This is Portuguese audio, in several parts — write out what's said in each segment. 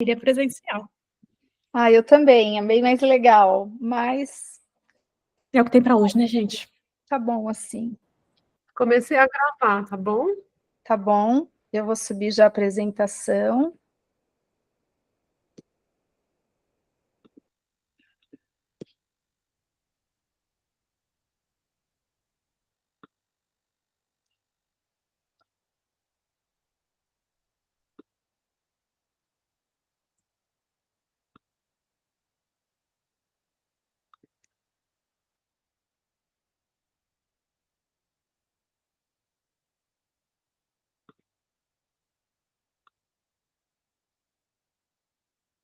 Queria presencial. Ah, eu também, é bem mais legal, mas É o que tem para hoje, né, gente? tá bom assim. Comecei a gravar, tá bom? Tá bom, eu vou subir já a apresentação.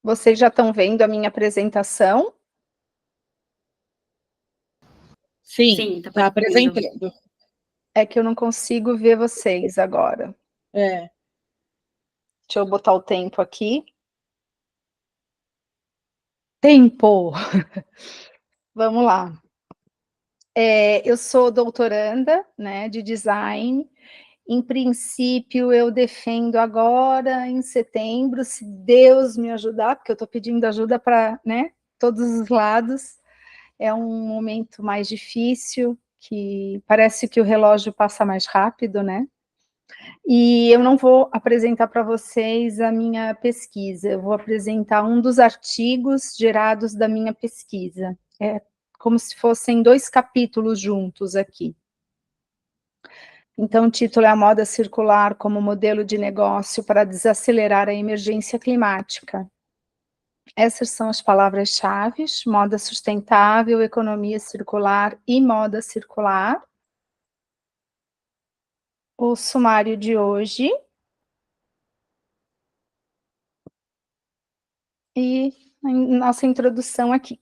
Vocês já estão vendo a minha apresentação? Sim, tá apresentando. É que eu não consigo ver vocês agora. É. Deixa eu botar o tempo aqui. Tempo! Vamos lá. Eu sou doutoranda, né, de design. Em princípio, eu defendo agora, em setembro, se Deus me ajudar, porque eu estou pedindo ajuda para, né, todos os lados. É um momento mais difícil, que parece que o relógio passa mais rápido, né? E eu não vou apresentar para vocês a minha pesquisa, eu vou apresentar um dos artigos gerados da minha pesquisa. É como se fossem 2 capítulos juntos aqui. Então, o título é A Moda Circular como Modelo de Negócio para Desacelerar a Emergência Climática. Essas são as palavras-chave: moda sustentável, economia circular e moda circular. O sumário de hoje. E nossa introdução aqui.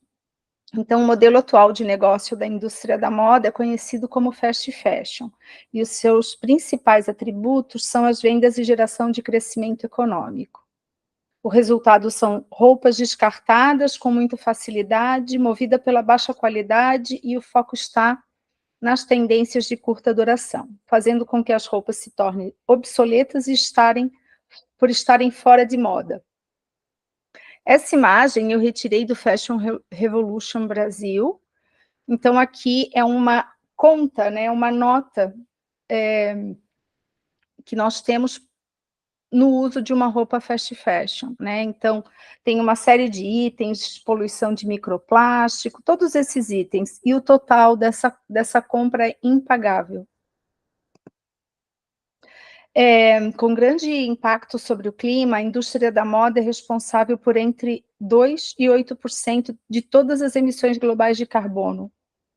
Então, o modelo atual de negócio da indústria da moda é conhecido como fast fashion, e os seus principais atributos são as vendas e geração de crescimento econômico. O resultado são roupas descartadas com muita facilidade, movida pela baixa qualidade, e o foco está nas tendências de curta duração, fazendo com que as roupas se tornem obsoletas e por estarem fora de moda. Essa imagem eu retirei do Fashion Revolution Brasil. Então, aqui é uma conta, né, uma nota que nós temos no uso de uma roupa fast fashion, né? Então, tem uma série de itens, poluição de microplástico, todos esses itens, e o total dessa compra é impagável. Com grande impacto sobre o clima, a indústria da moda é responsável por entre 2% e 8% de todas as emissões globais de carbono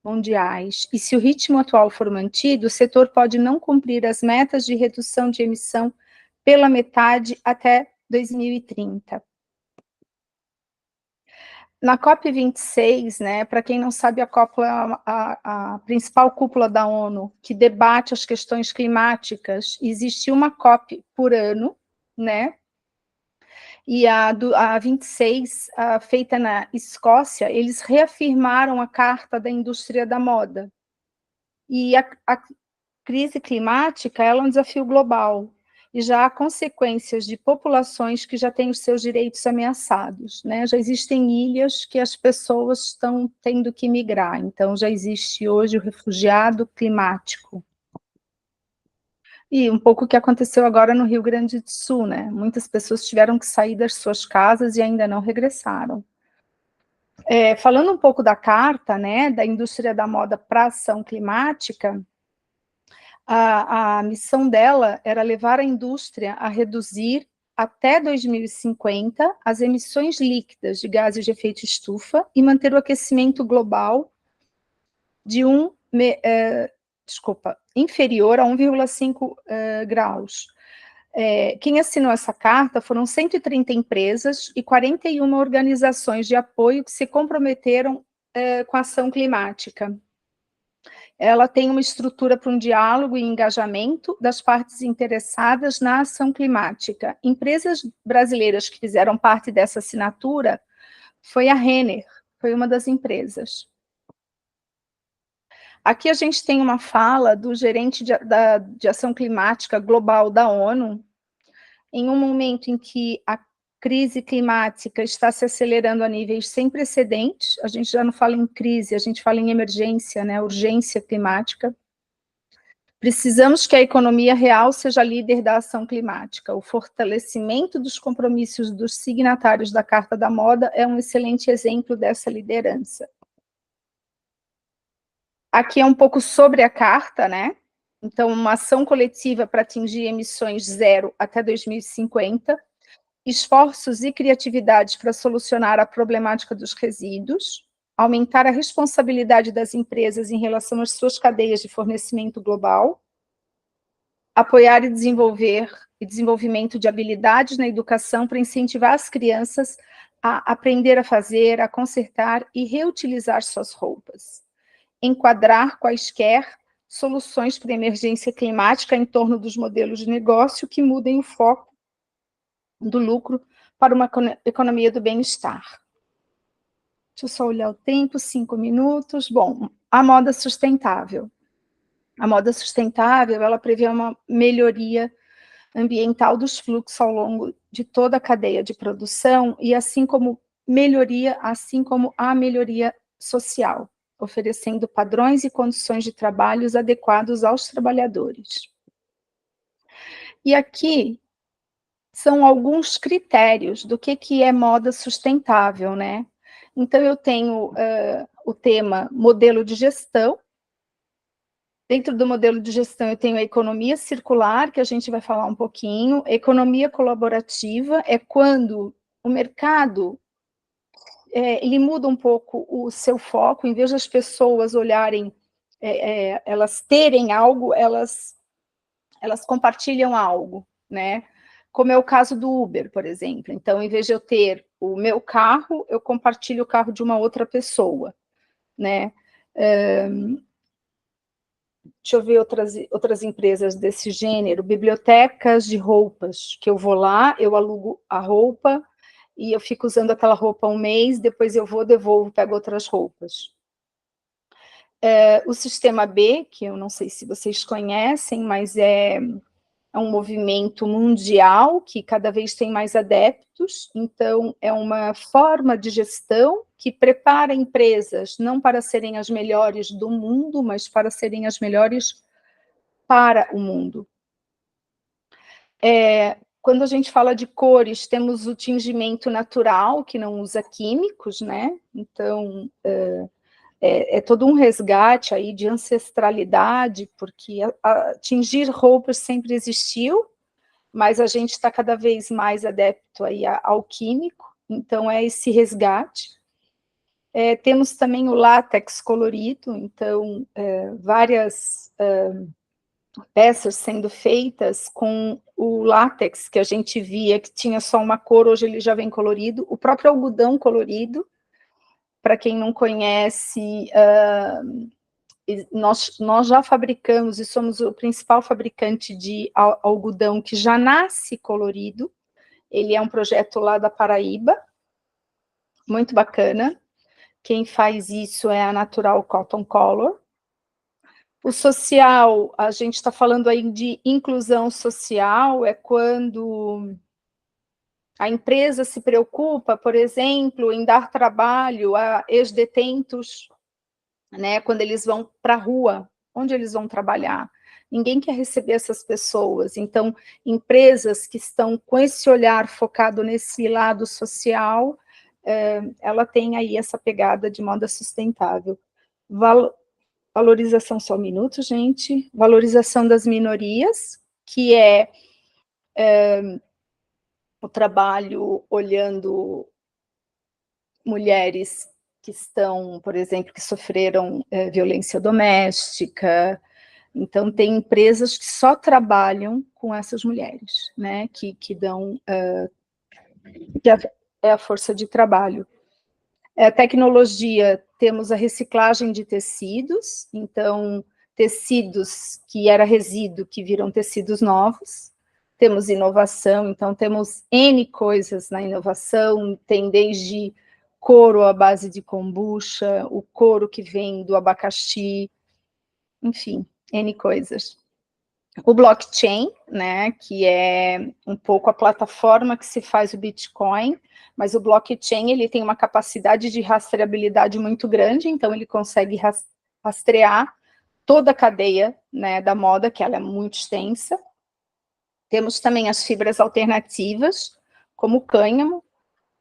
mundiais. E se o ritmo atual for mantido, o setor pode não cumprir as metas de redução de emissão pela metade até 2030. Na COP26, né, para quem não sabe, a COP é a principal cúpula da ONU, que debate as questões climáticas. Existe uma COP por ano, né? E a 26, feita na Escócia, eles reafirmaram a Carta da Indústria da Moda. E a crise climática ela é um desafio global, e já há consequências de populações que já têm os seus direitos ameaçados, né? Já existem ilhas que as pessoas estão tendo que migrar, então já existe hoje o refugiado climático. E um pouco o que aconteceu agora no Rio Grande do Sul, né? Muitas pessoas tiveram que sair das suas casas e ainda não regressaram. Falando um pouco da carta, né, da indústria da moda para a ação climática, a missão dela era levar a indústria a reduzir até 2050 as emissões líquidas de gases de efeito estufa e manter o aquecimento global de inferior a 1,5 graus. Quem assinou essa carta foram 130 empresas e 41 organizações de apoio que se comprometeram com a ação climática. Ela tem uma estrutura para um diálogo e engajamento das partes interessadas na ação climática. Empresas brasileiras que fizeram parte dessa assinatura foi a Renner, foi uma das empresas. Aqui a gente tem uma fala do gerente de ação climática global da ONU, em um momento em que crise climática está se acelerando a níveis sem precedentes, a gente já não fala em crise, a gente fala em emergência, né, urgência climática. Precisamos que a economia real seja líder da ação climática. O fortalecimento dos compromissos dos signatários da Carta da Moda é um excelente exemplo dessa liderança. Aqui é um pouco sobre a carta, né? Então, uma ação coletiva para atingir emissões zero até 2050, esforços e criatividade para solucionar a problemática dos resíduos, aumentar a responsabilidade das empresas em relação às suas cadeias de fornecimento global, apoiar e desenvolvimento de habilidades na educação para incentivar as crianças a aprender a fazer, a consertar e reutilizar suas roupas. Enquadrar quaisquer soluções para a emergência climática em torno dos modelos de negócio que mudem o foco do lucro para uma economia do bem-estar. Deixa eu só olhar o tempo, 5 minutos. Bom, a moda sustentável. A moda sustentável, ela prevê uma melhoria ambiental dos fluxos ao longo de toda a cadeia de produção e assim como a melhoria social, oferecendo padrões e condições de trabalhos adequados aos trabalhadores. E aqui são alguns critérios do que é moda sustentável, né? Então, eu tenho o tema modelo de gestão. Dentro do modelo de gestão, eu tenho a economia circular, que a gente vai falar um pouquinho. Economia colaborativa é quando o mercado ele muda um pouco o seu foco, em vez das pessoas olharem, elas terem algo, elas compartilham algo, né? Como é o caso do Uber, por exemplo. Então, em vez de eu ter o meu carro, eu compartilho o carro de uma outra pessoa, né? Deixa eu ver outras empresas desse gênero, bibliotecas de roupas, que eu vou lá, eu alugo a roupa, e eu fico usando aquela roupa um mês, depois eu vou, devolvo, pego outras roupas. O Sistema B, que eu não sei se vocês conhecem, mas é um movimento mundial que cada vez tem mais adeptos, então é uma forma de gestão que prepara empresas não para serem as melhores do mundo, mas para serem as melhores para o mundo. Quando a gente fala de cores, temos o tingimento natural, que não usa químicos, né? Então, é todo um resgate aí de ancestralidade, porque tingir roupas sempre existiu, mas a gente está cada vez mais adepto aí ao químico, então é esse resgate. Temos também o látex colorido, então várias peças sendo feitas com o látex que a gente via que tinha só uma cor, hoje ele já vem colorido, o próprio algodão colorido, para quem não conhece, nós já fabricamos e somos o principal fabricante de algodão que já nasce colorido. Ele é um projeto lá da Paraíba, muito bacana. Quem faz isso é a Natural Cotton Color. O social, a gente está falando aí de inclusão social, é quando a empresa se preocupa, por exemplo, em dar trabalho a ex-detentos, né, quando eles vão para a rua, onde eles vão trabalhar. Ninguém quer receber essas pessoas, então, empresas que estão com esse olhar focado nesse lado social, ela tem aí essa pegada de moda sustentável. Valorização, só um minuto, gente. Valorização das minorias, que é o trabalho olhando mulheres que estão, por exemplo, que sofreram violência doméstica. Então, tem empresas que só trabalham com essas mulheres, né, que dão, que é a força de trabalho. Tecnologia, temos a reciclagem de tecidos, então, tecidos que era resíduo, que viram tecidos novos. Temos inovação, então temos N coisas na inovação, tem desde couro à base de kombucha, o couro que vem do abacaxi, enfim, N coisas. O blockchain, né, que é um pouco a plataforma que se faz o Bitcoin, mas o blockchain ele tem uma capacidade de rastreabilidade muito grande, então ele consegue rastrear toda a cadeia, né, da moda, que ela é muito extensa. Temos também as fibras alternativas, como o cânhamo.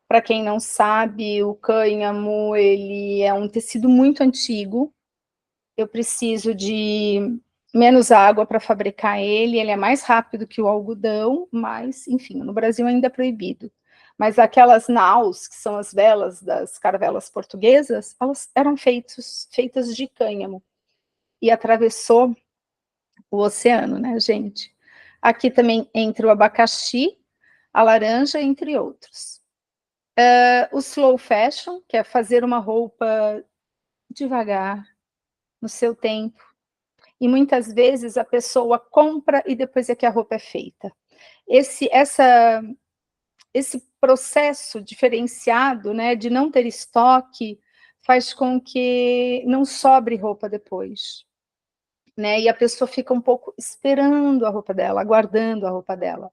Para quem não sabe, o cânhamo ele é um tecido muito antigo. Eu preciso de menos água para fabricar ele é mais rápido que o algodão, mas, enfim, no Brasil ainda é proibido. Mas aquelas naus, que são as velas das caravelas portuguesas, elas eram feitas de cânhamo, e atravessou o oceano, né, gente? Aqui também entra o abacaxi, a laranja, entre outros. O slow fashion, que é fazer uma roupa devagar, no seu tempo, e muitas vezes a pessoa compra e depois é que a roupa é feita. Esse processo diferenciado, né, de não ter estoque, faz com que não sobre roupa depois, né, e a pessoa fica um pouco esperando a roupa dela, aguardando a roupa dela.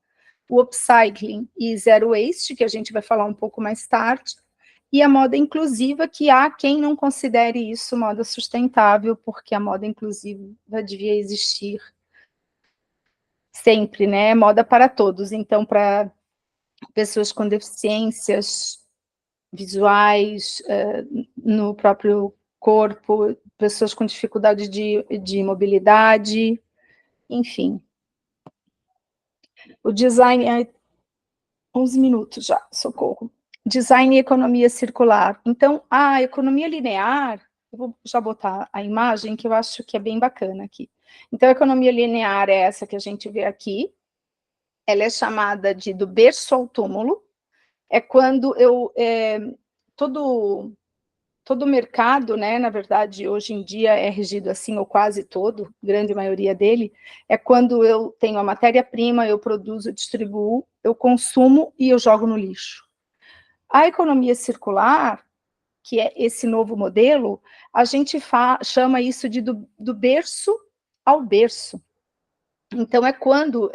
O upcycling e zero waste, que a gente vai falar um pouco mais tarde, e a moda inclusiva, que há quem não considere isso moda sustentável, porque a moda inclusiva devia existir sempre, né? Moda para todos. Então, para pessoas com deficiências visuais, no próprio corpo, pessoas com dificuldade de mobilidade, enfim. O design... 11 minutos já, socorro. Design e economia circular. Então, a economia linear, eu vou já botar a imagem, que eu acho que é bem bacana aqui. Então, a economia linear é essa que a gente vê aqui. Ela é chamada de do berço ao túmulo. É quando todo mercado, né, na verdade, hoje em dia é regido assim, ou quase todo, grande maioria dele, é quando eu tenho a matéria-prima, eu produzo, eu distribuo, eu consumo e eu jogo no lixo. A economia circular, que é esse novo modelo, a gente chama isso de do berço ao berço. Então, é quando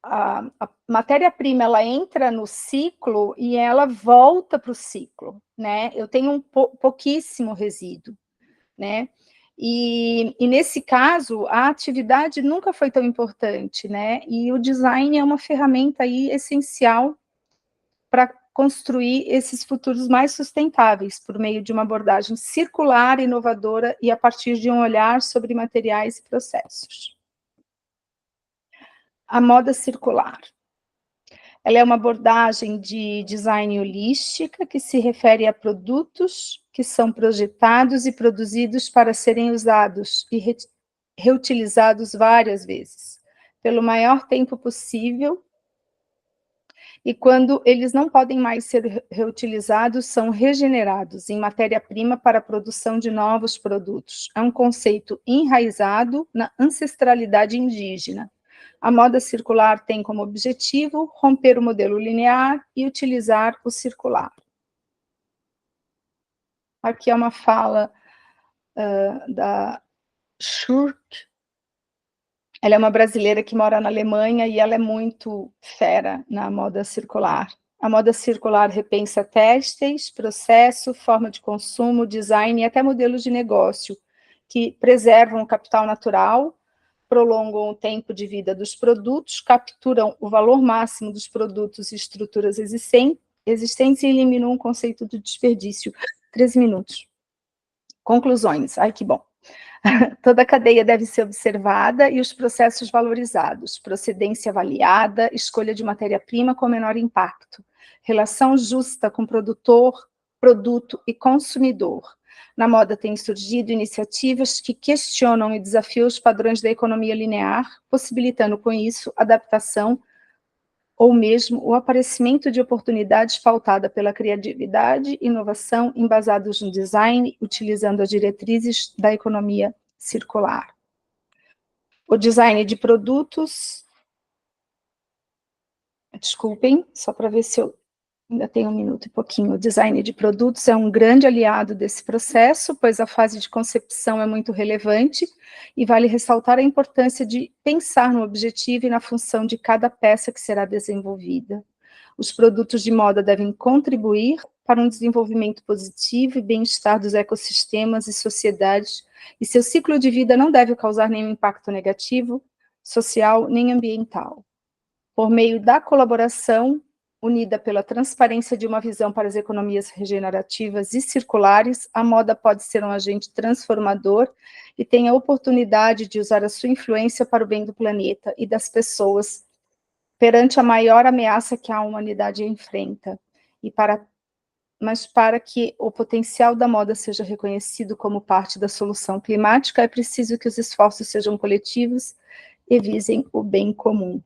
a matéria-prima ela entra no ciclo e ela volta para o ciclo, né? Eu tenho pouquíssimo resíduo, né? E nesse caso, a atividade nunca foi tão importante, né? E o design é uma ferramenta aí essencial para construir esses futuros mais sustentáveis, por meio de uma abordagem circular, inovadora e a partir de um olhar sobre materiais e processos. A moda circular. Ela é uma abordagem de design holística que se refere a produtos que são projetados e produzidos para serem usados e reutilizados várias vezes, pelo maior tempo possível, e quando eles não podem mais ser reutilizados, são regenerados em matéria-prima para a produção de novos produtos. É um conceito enraizado na ancestralidade indígena. A moda circular tem como objetivo romper o modelo linear e utilizar o circular. Aqui é uma fala da Schurk. Ela é uma brasileira que mora na Alemanha e ela é muito fera na moda circular. A moda circular repensa têxteis, processo, forma de consumo, design e até modelos de negócio, que preservam o capital natural, prolongam o tempo de vida dos produtos, capturam o valor máximo dos produtos e estruturas existentes e eliminam o conceito do desperdício. 13 minutos. Conclusões. Ai, que bom. Toda a cadeia deve ser observada e os processos valorizados, procedência avaliada, escolha de matéria-prima com menor impacto, relação justa com produtor, produto e consumidor. Na moda têm surgido iniciativas que questionam e desafiam os padrões da economia linear, possibilitando com isso adaptação ou mesmo o aparecimento de oportunidades pautada pela criatividade e inovação embasados no design, utilizando as diretrizes da economia circular. O design de produtos... Desculpem, só para ver se eu Ainda tem 1 minuto e pouquinho. O design de produtos é um grande aliado desse processo, pois a fase de concepção é muito relevante e vale ressaltar a importância de pensar no objetivo e na função de cada peça que será desenvolvida. Os produtos de moda devem contribuir para um desenvolvimento positivo e bem-estar dos ecossistemas e sociedades, e seu ciclo de vida não deve causar nenhum impacto negativo, social nem ambiental. Por meio da colaboração, unida pela transparência de uma visão para as economias regenerativas e circulares, a moda pode ser um agente transformador e tem a oportunidade de usar a sua influência para o bem do planeta e das pessoas perante a maior ameaça que a humanidade enfrenta. Mas para que o potencial da moda seja reconhecido como parte da solução climática, é preciso que os esforços sejam coletivos e visem o bem comum.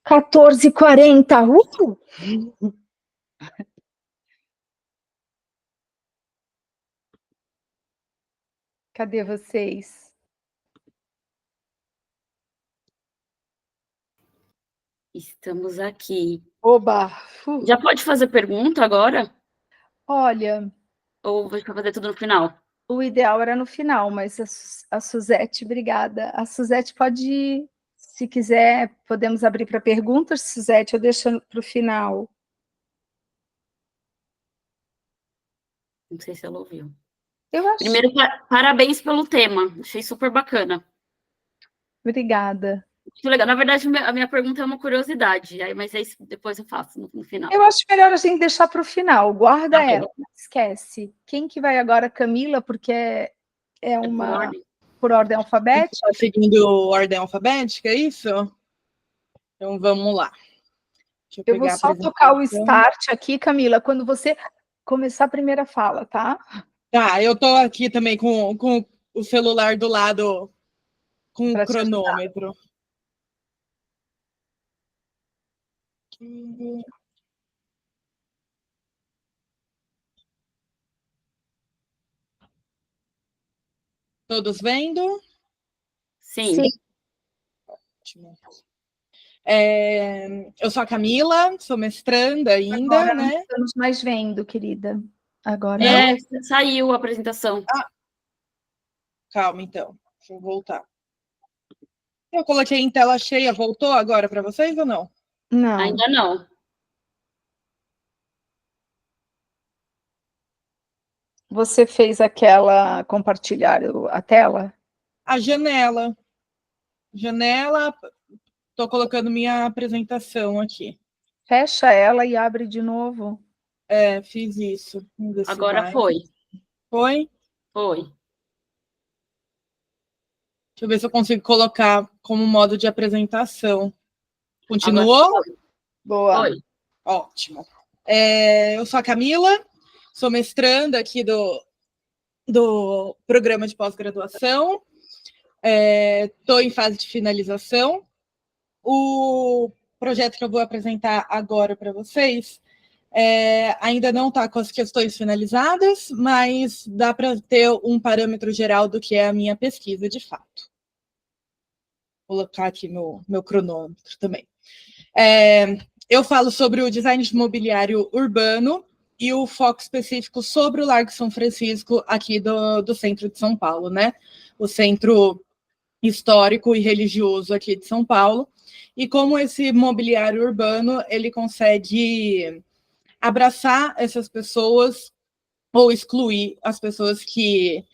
14h40, Cadê vocês? Estamos aqui. Oba! Já pode fazer pergunta agora? Olha... Ou vai fazer tudo no final? O ideal era no final, mas a Suzete, obrigada. A Suzete pode, se quiser, podemos abrir para perguntas, Suzete, eu deixo para o final. Não sei se ela ouviu. Eu acho. Primeiro, parabéns pelo tema. Achei super bacana. Obrigada. Muito legal. Na verdade, a minha pergunta é uma curiosidade, mas aí depois eu faço no final. Eu acho melhor a gente deixar para o final. Guarda ela, não esquece. Quem que vai agora, Camila, porque é uma... Por ordem alfabética? Seguindo ordem alfabética, é isso? Então, vamos lá. Eu vou só tocar o start aqui, Camila, quando você começar a primeira fala, tá? Tá, eu tô aqui também com o celular do lado, com o cronômetro. Todos vendo? Sim. Sim. Ótimo. Eu sou a Camila, sou mestranda ainda, agora né? Não estamos mais vendo, querida. Agora. Saiu a apresentação. Calma, então. Deixa eu voltar. Eu coloquei em tela cheia, voltou agora para vocês ou não? Não. Ainda não. Você fez aquela compartilhar a tela? A janela. Janela, estou colocando minha apresentação aqui. Fecha ela e abre de novo. Fiz isso. Agora foi. Foi? Foi. Deixa eu ver se eu consigo colocar como modo de apresentação. Continuou? Boa. Foi. Ótimo. Eu sou a Camila, sou mestranda aqui do programa de pós-graduação. Estou em fase de finalização. O projeto que eu vou apresentar agora para vocês ainda não está com as questões finalizadas, mas dá para ter um parâmetro geral do que é a minha pesquisa de fato. Vou colocar aqui meu cronômetro também. Eu falo sobre o design de mobiliário urbano e o foco específico sobre o Largo São Francisco, aqui do centro de São Paulo, né? O centro histórico e religioso aqui de São Paulo, e como esse mobiliário urbano, ele consegue abraçar essas pessoas ou excluir as pessoas que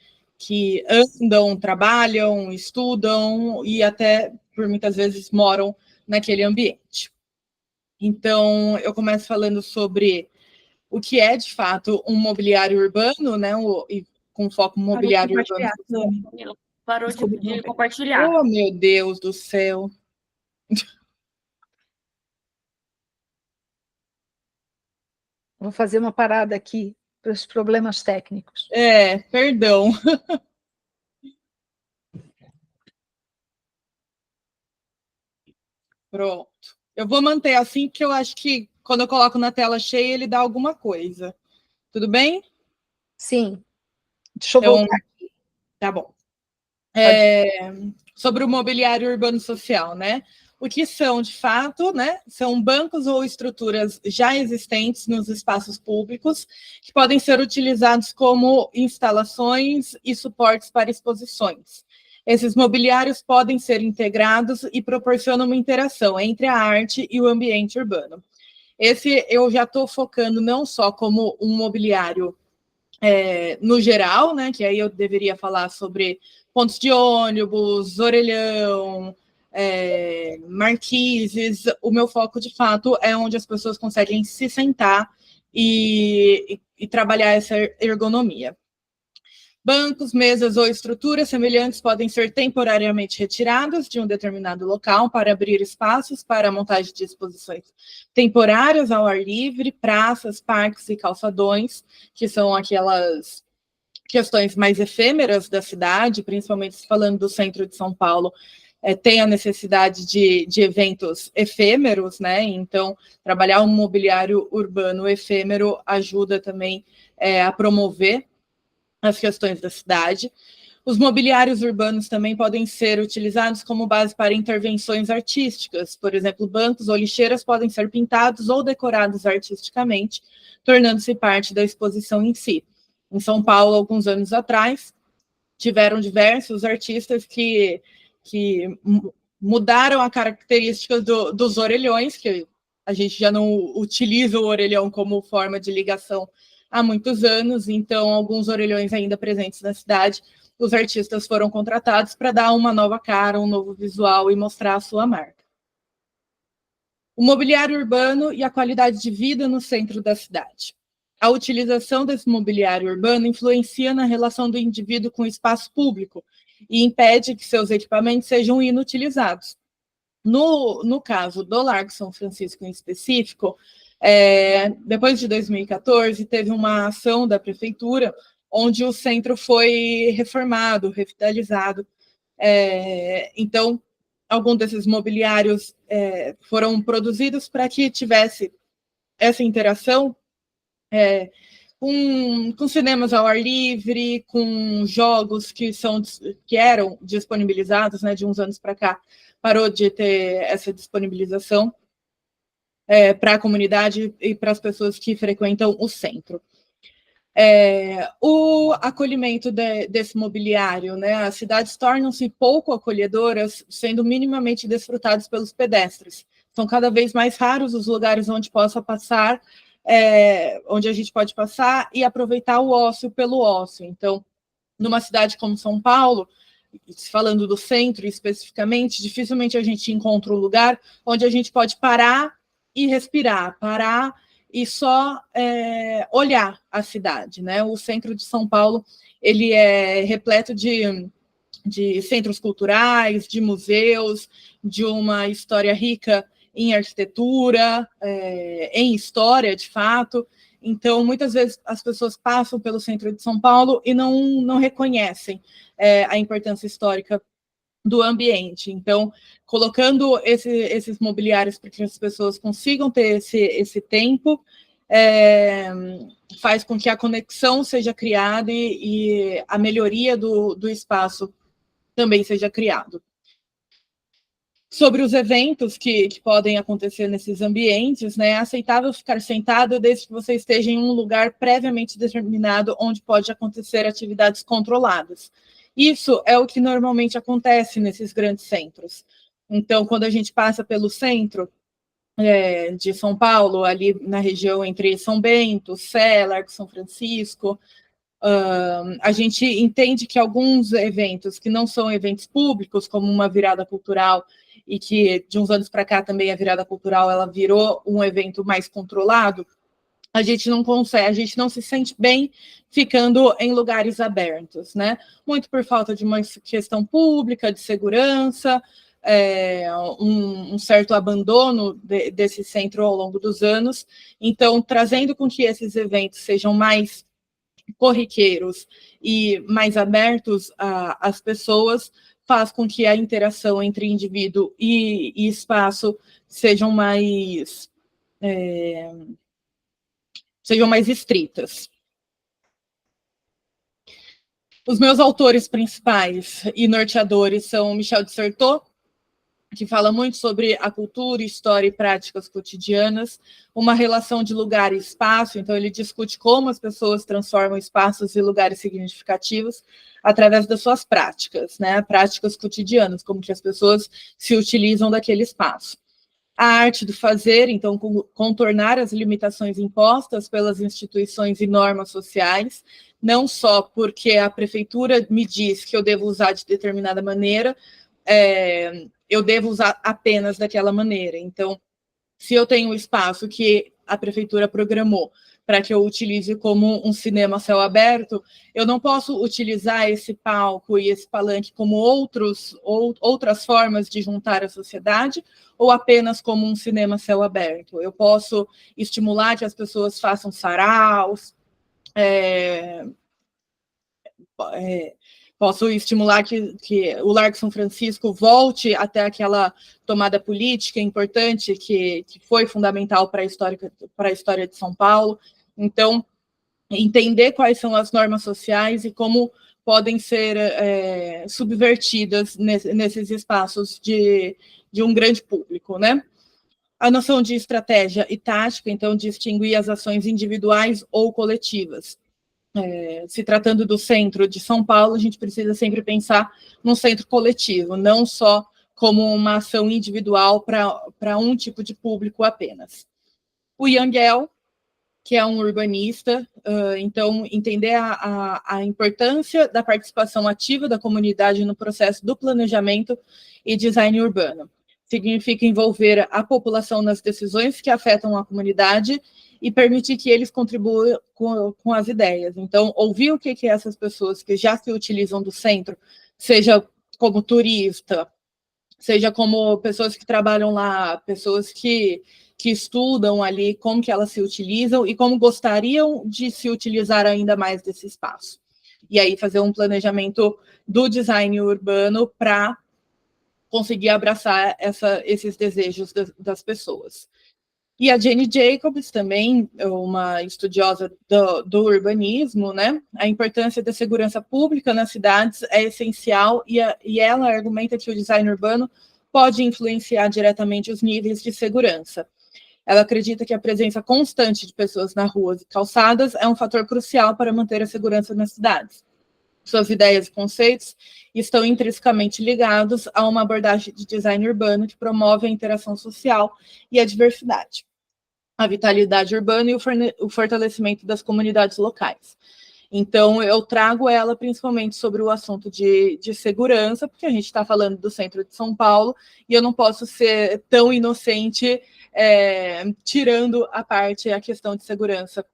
andam, trabalham, estudam e até, por muitas vezes, moram naquele ambiente. Então, eu começo falando sobre o que é, de fato, um mobiliário urbano, né? Com foco mobiliário urbano. Parou de compartilhar. Oh, meu Deus do céu. Vou fazer uma parada aqui para os problemas técnicos. Perdão. Pronto. Eu vou manter assim, porque eu acho que quando eu coloco na tela cheia, ele dá alguma coisa. Tudo bem? Sim. Deixa eu voltar aqui. Tá bom. Sobre o mobiliário urbano social, né? o que são, de fato, né? São bancos ou estruturas já existentes nos espaços públicos, que podem ser utilizados como instalações e suportes para exposições. Esses mobiliários podem ser integrados e proporcionam uma interação entre a arte e o ambiente urbano. Esse eu já estou focando não só como um mobiliário no geral, né? Que aí eu deveria falar sobre pontos de ônibus, orelhão, marquises. O meu foco, de fato, é onde as pessoas conseguem se sentar e trabalhar essa ergonomia. Bancos, mesas ou estruturas semelhantes podem ser temporariamente retirados de um determinado local para abrir espaços para a montagem de exposições temporárias ao ar livre, praças, parques e calçadões, que são aquelas questões mais efêmeras da cidade, principalmente falando do centro de São Paulo, tem a necessidade de eventos efêmeros, né? Então, trabalhar um mobiliário urbano efêmero ajuda também a promover as questões da cidade. Os mobiliários urbanos também podem ser utilizados como base para intervenções artísticas. Por exemplo, bancos ou lixeiras podem ser pintados ou decorados artisticamente, tornando-se parte da exposição em si. Em São Paulo, alguns anos atrás, tiveram diversos artistas que mudaram a característica dos orelhões, que a gente já não utiliza o orelhão como forma de ligação há muitos anos, então alguns orelhões ainda presentes na cidade, os artistas foram contratados para dar uma nova cara, um novo visual e mostrar a sua marca. O mobiliário urbano e a qualidade de vida no centro da cidade. A utilização desse mobiliário urbano influencia na relação do indivíduo com o espaço público e impede que seus equipamentos sejam inutilizados. No caso do Largo São Francisco em específico, depois de 2014, teve uma ação da prefeitura onde o centro foi reformado, revitalizado. Então, alguns desses mobiliários foram produzidos para que tivesse essa interação com cinemas ao ar livre, com jogos que eram disponibilizados, né, de uns anos para cá, parou de ter essa disponibilização para a comunidade e para as pessoas que frequentam o centro. O acolhimento desse mobiliário, né, as cidades tornam-se pouco acolhedoras, sendo minimamente desfrutadas pelos pedestres. São cada vez mais raros os lugares onde possa passar, onde a gente pode passar e aproveitar o ócio pelo ócio. Então, numa cidade como São Paulo, falando do centro especificamente, dificilmente a gente encontra um lugar onde a gente pode parar e respirar, parar e só olhar a cidade, né? O centro de São Paulo, ele é repleto de centros culturais, de museus, de uma história rica em arquitetura, em história, de fato. Então, muitas vezes as pessoas passam pelo centro de São Paulo e não reconhecem a importância histórica do ambiente. Então, colocando esses mobiliários para que as pessoas consigam ter esse tempo, faz com que a conexão seja criada e a melhoria do espaço também seja criado. Sobre os eventos que podem acontecer nesses ambientes, né, é aceitável ficar sentado desde que você esteja em um lugar previamente determinado onde pode acontecer atividades controladas. Isso é o que normalmente acontece nesses grandes centros. Então, quando a gente passa pelo centro de São Paulo, ali na região entre São Bento, Sé, Largo São Francisco, a gente entende que alguns eventos que não são eventos públicos, como uma virada cultural, e que de uns anos para cá também a virada cultural ela virou um evento mais controlado, a gente não consegue, a gente não se sente bem ficando em lugares abertos, né? Muito por falta de uma questão pública, de segurança, um certo abandono desse centro ao longo dos anos. Então, trazendo com que esses eventos sejam mais corriqueiros e mais abertos às pessoas, faz com que a interação entre indivíduo e espaço sejam mais estritas. Os meus autores principais e norteadores são Michel de Certeau, que fala muito sobre a cultura, história e práticas cotidianas, uma relação de lugar e espaço. Então, ele discute como as pessoas transformam espaços e lugares significativos através das suas práticas, né? Práticas cotidianas, como que as pessoas se utilizam daquele espaço. A arte do fazer, então, contornar as limitações impostas pelas instituições e normas sociais, não só porque a prefeitura me diz que eu devo usar de determinada maneira, eu devo usar apenas daquela maneira. Então, se eu tenho um espaço que a prefeitura programou para que eu utilize como um cinema a céu aberto, eu não posso utilizar esse palco e esse palanque como outras formas de juntar a sociedade, ou apenas como um cinema a céu aberto. Eu posso estimular que as pessoas façam saraus, posso estimular que o Largo São Francisco volte até aquela tomada política importante que foi fundamental para a história de São Paulo. Então, entender quais são as normas sociais e como podem ser subvertidas nesses espaços de um grande público, né? A noção de estratégia e tática, então, distinguir as ações individuais ou coletivas. Se tratando do centro de São Paulo, a gente precisa sempre pensar num centro coletivo, não só como uma ação individual para um tipo de público apenas. O Yangel, que é um urbanista, então, entender a importância da participação ativa da comunidade no processo do planejamento e design urbano. Significa envolver a população nas decisões que afetam a comunidade e permitir que eles contribuam com as ideias. Então, ouvir o que essas pessoas que já se utilizam do centro, seja como turista, seja como pessoas que trabalham lá, pessoas que estudam ali como que elas se utilizam e como gostariam de se utilizar ainda mais desse espaço. E aí fazer um planejamento do design urbano para conseguir abraçar esses desejos das pessoas. E a Jane Jacobs, também uma estudiosa do urbanismo, né? A importância da segurança pública nas cidades é essencial e ela argumenta que o design urbano pode influenciar diretamente os níveis de segurança. Ela acredita que a presença constante de pessoas nas ruas e calçadas é um fator crucial para manter a segurança nas cidades. Suas ideias e conceitos estão intrinsecamente ligados a uma abordagem de design urbano que promove a interação social e a diversidade, a vitalidade urbana e o fortalecimento das comunidades locais. Então, eu trago ela principalmente sobre o assunto de segurança, porque a gente está falando do centro de São Paulo, e eu não posso ser tão inocente tirando a questão de segurança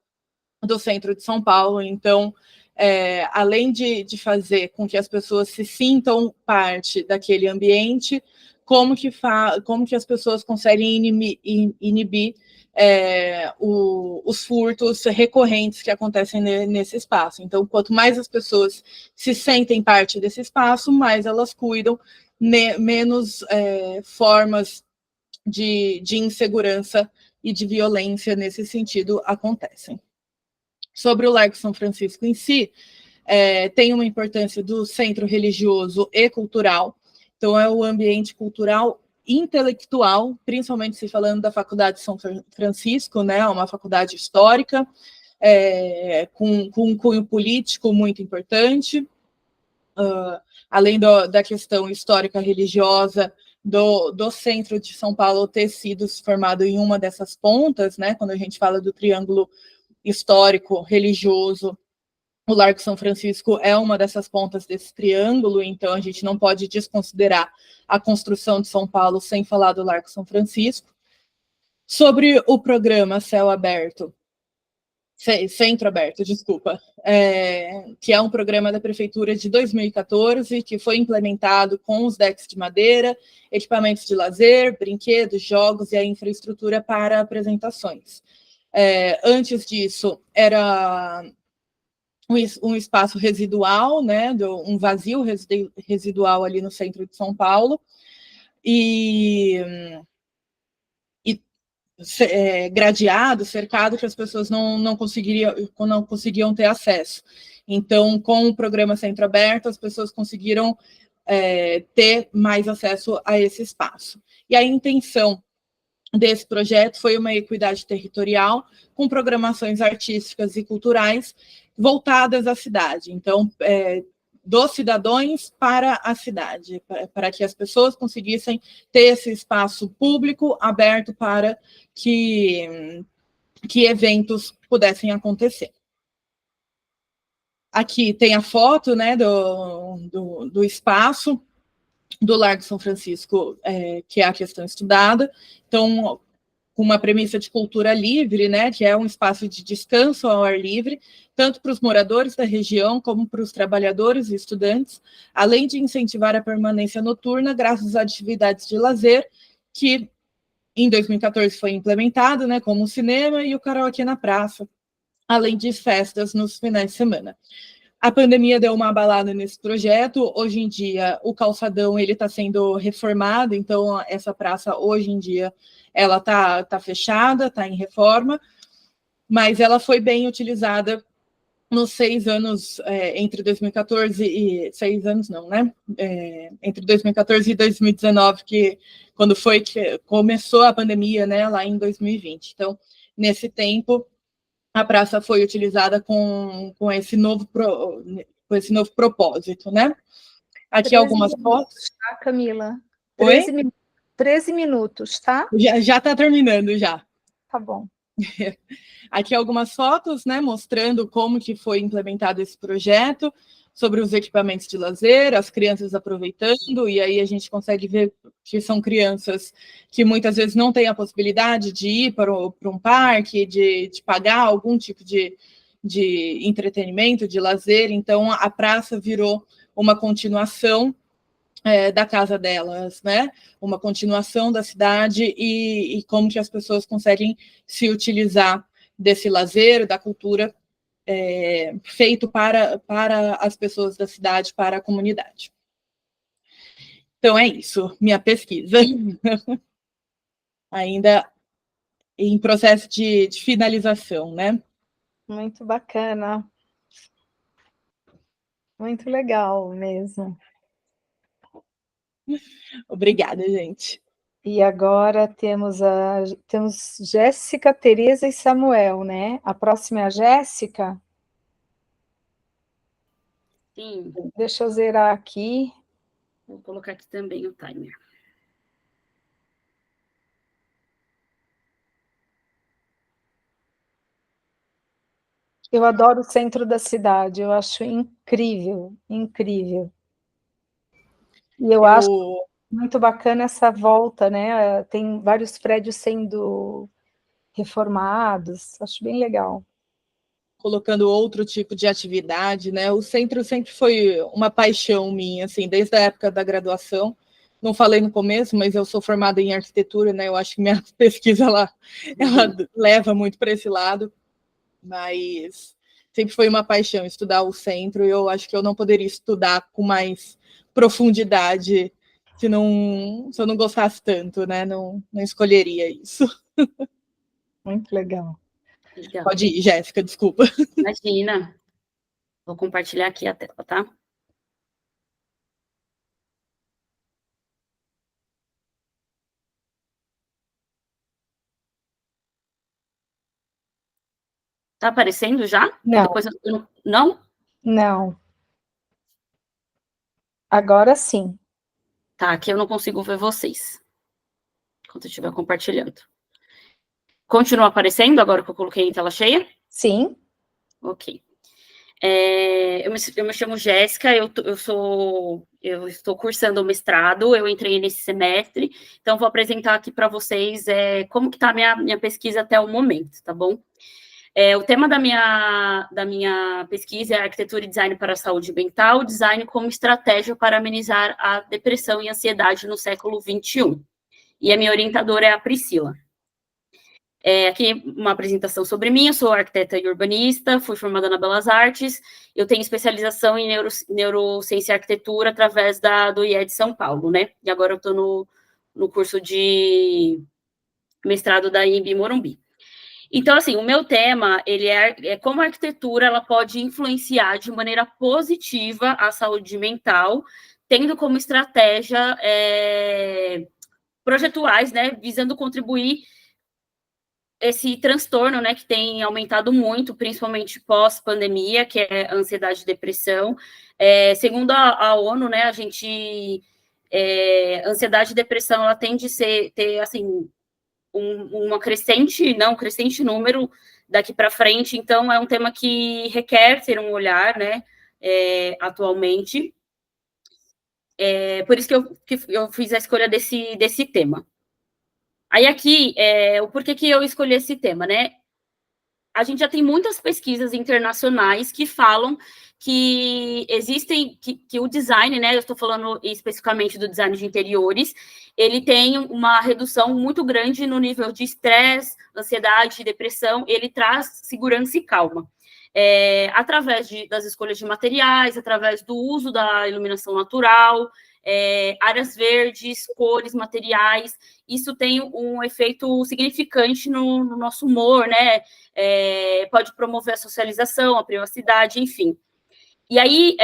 do centro de São Paulo. Então, além de fazer com que as pessoas se sintam parte daquele ambiente, como que as pessoas conseguem inibir os furtos recorrentes que acontecem nesse espaço. Então, quanto mais as pessoas se sentem parte desse espaço, mais elas cuidam, menos formas de insegurança e de violência nesse sentido acontecem. Sobre o Largo São Francisco em si, tem uma importância do centro religioso e cultural. Então, é o ambiente cultural intelectual, principalmente se falando da Faculdade de São Francisco, né, uma faculdade histórica, com um cunho político muito importante, além da questão histórica religiosa do centro de São Paulo ter sido formado em uma dessas pontas, né, quando a gente fala do triângulo histórico, religioso, o Largo São Francisco é uma dessas pontas desse triângulo, então a gente não pode desconsiderar a construção de São Paulo sem falar do Largo São Francisco. Sobre o programa Céu Aberto, Centro Aberto, desculpa, que é um programa da Prefeitura de 2014, que foi implementado com os decks de madeira, equipamentos de lazer, brinquedos, jogos e a infraestrutura para apresentações. Antes disso, era um espaço residual, né, um vazio residual ali no centro de São Paulo, e gradeado, cercado, que as pessoas não conseguiam ter acesso. Então, com o programa Centro Aberto, as pessoas conseguiram ter mais acesso a esse espaço. E a intenção desse projeto foi uma equidade territorial com programações artísticas e culturais voltadas à cidade. Então, dos cidadãos para a cidade, para que as pessoas conseguissem ter esse espaço público aberto para que eventos pudessem acontecer. Aqui tem a foto, né, do espaço do Largo São Francisco, que é a questão estudada. Então, com uma premissa de cultura livre, né, que é um espaço de descanso ao ar livre, tanto para os moradores da região como para os trabalhadores e estudantes, além de incentivar a permanência noturna graças a atividades de lazer que em 2014 foi implementado, né, como o cinema e o karaokê na praça, além de festas nos finais de semana. A pandemia deu uma abalada nesse projeto. Hoje em dia, o calçadão ele está sendo reformado, então essa praça hoje em dia ela tá fechada, está em reforma, mas ela foi bem utilizada nos 6 anos entre 2014 e 6 anos não, né? Entre 2014 e 2019, quando foi que começou a pandemia, né? Lá em 2020. Então, nesse tempo a praça foi utilizada com esse novo propósito, né? Aqui algumas fotos. Tá, Camila? Oi? 13 minutos, tá? Já está terminando, já. Tá bom. Aqui algumas fotos, né, mostrando como que foi implementado esse projeto, sobre os equipamentos de lazer, as crianças aproveitando, e aí a gente consegue ver que são crianças que muitas vezes não têm a possibilidade de ir para um parque, de pagar algum tipo de entretenimento, de lazer, então a praça virou uma continuação da casa delas, né? Uma continuação da cidade e como que as pessoas conseguem se utilizar desse lazer, da cultura feito para as pessoas da cidade, para a comunidade. Então é isso, minha pesquisa. Ainda em processo de finalização, né? Muito bacana. Muito legal mesmo. Obrigada, gente. E agora temos Jéssica, Tereza e Samuel, né? A próxima é a Jéssica. Sim, Deixa eu zerar aqui. vou colocar aqui também o timer. Eu adoro o centro da cidade, eu acho incrível, incrível. E eu acho muito bacana essa volta, né? Tem vários prédios sendo reformados, acho bem legal. Colocando outro tipo de atividade, né? O centro sempre foi uma paixão minha, assim, desde a época da graduação. Não falei no começo, mas eu sou formada em arquitetura, né? Eu acho que minha pesquisa ela leva muito para esse lado, mas sempre foi uma paixão estudar o centro, e eu acho que eu não poderia estudar com mais profundidade se eu não gostasse tanto, né? Não escolheria isso. Muito legal. Legal. Pode ir, Jéssica, desculpa. Imagina. Vou compartilhar aqui a tela, tá? Tá aparecendo já? Não. Depois não? Não. Agora sim. Tá, aqui eu não consigo ver vocês. Enquanto eu estiver compartilhando. Continua aparecendo agora que eu coloquei em tela cheia? Sim. Ok. Eu me chamo Jéssica, eu estou cursando o mestrado, eu entrei nesse semestre, então vou apresentar aqui para vocês como que está a minha pesquisa até o momento, tá bom? O tema da minha pesquisa é arquitetura e design para a saúde mental, design como estratégia para amenizar a depressão e ansiedade no século XXI. E a minha orientadora é a Priscila. Aqui uma apresentação sobre mim, eu sou arquiteta e urbanista, fui formada na Belas Artes, eu tenho especialização em neurociência e arquitetura através do IE de São Paulo, né? E agora eu estou no curso de mestrado da IMB Morumbi. Então, assim, o meu tema, ele é como a arquitetura ela pode influenciar de maneira positiva a saúde mental, tendo como estratégia projetuais, né, visando contribuir esse transtorno, né, que tem aumentado muito, principalmente pós-pandemia, que é a ansiedade e depressão. Segundo a ONU, né, ansiedade e depressão, ela tende a ter, assim, um crescente número daqui para frente, então é um tema que requer ter um olhar, né, atualmente. Por isso que eu fiz a escolha desse tema. Aí aqui, o porquê que eu escolhi esse tema, né? A gente já tem muitas pesquisas internacionais que falam que existem, que o design, né, eu estou falando especificamente do design de interiores, ele tem uma redução muito grande no nível de estresse, ansiedade, depressão, ele traz segurança e calma. Através das escolhas de materiais, através do uso da iluminação natural, áreas verdes, cores, materiais, isso tem um efeito significante no nosso humor, né? Pode promover a socialização, a privacidade, enfim. E aí,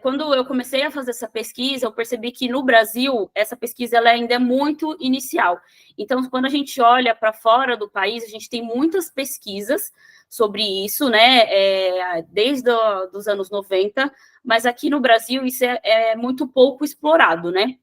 quando eu comecei a fazer essa pesquisa, eu percebi que no Brasil, essa pesquisa ela ainda é muito inicial. Então, quando a gente olha para fora do país, a gente tem muitas pesquisas sobre isso, né, desde os anos 90, mas aqui no Brasil isso é muito pouco explorado, né?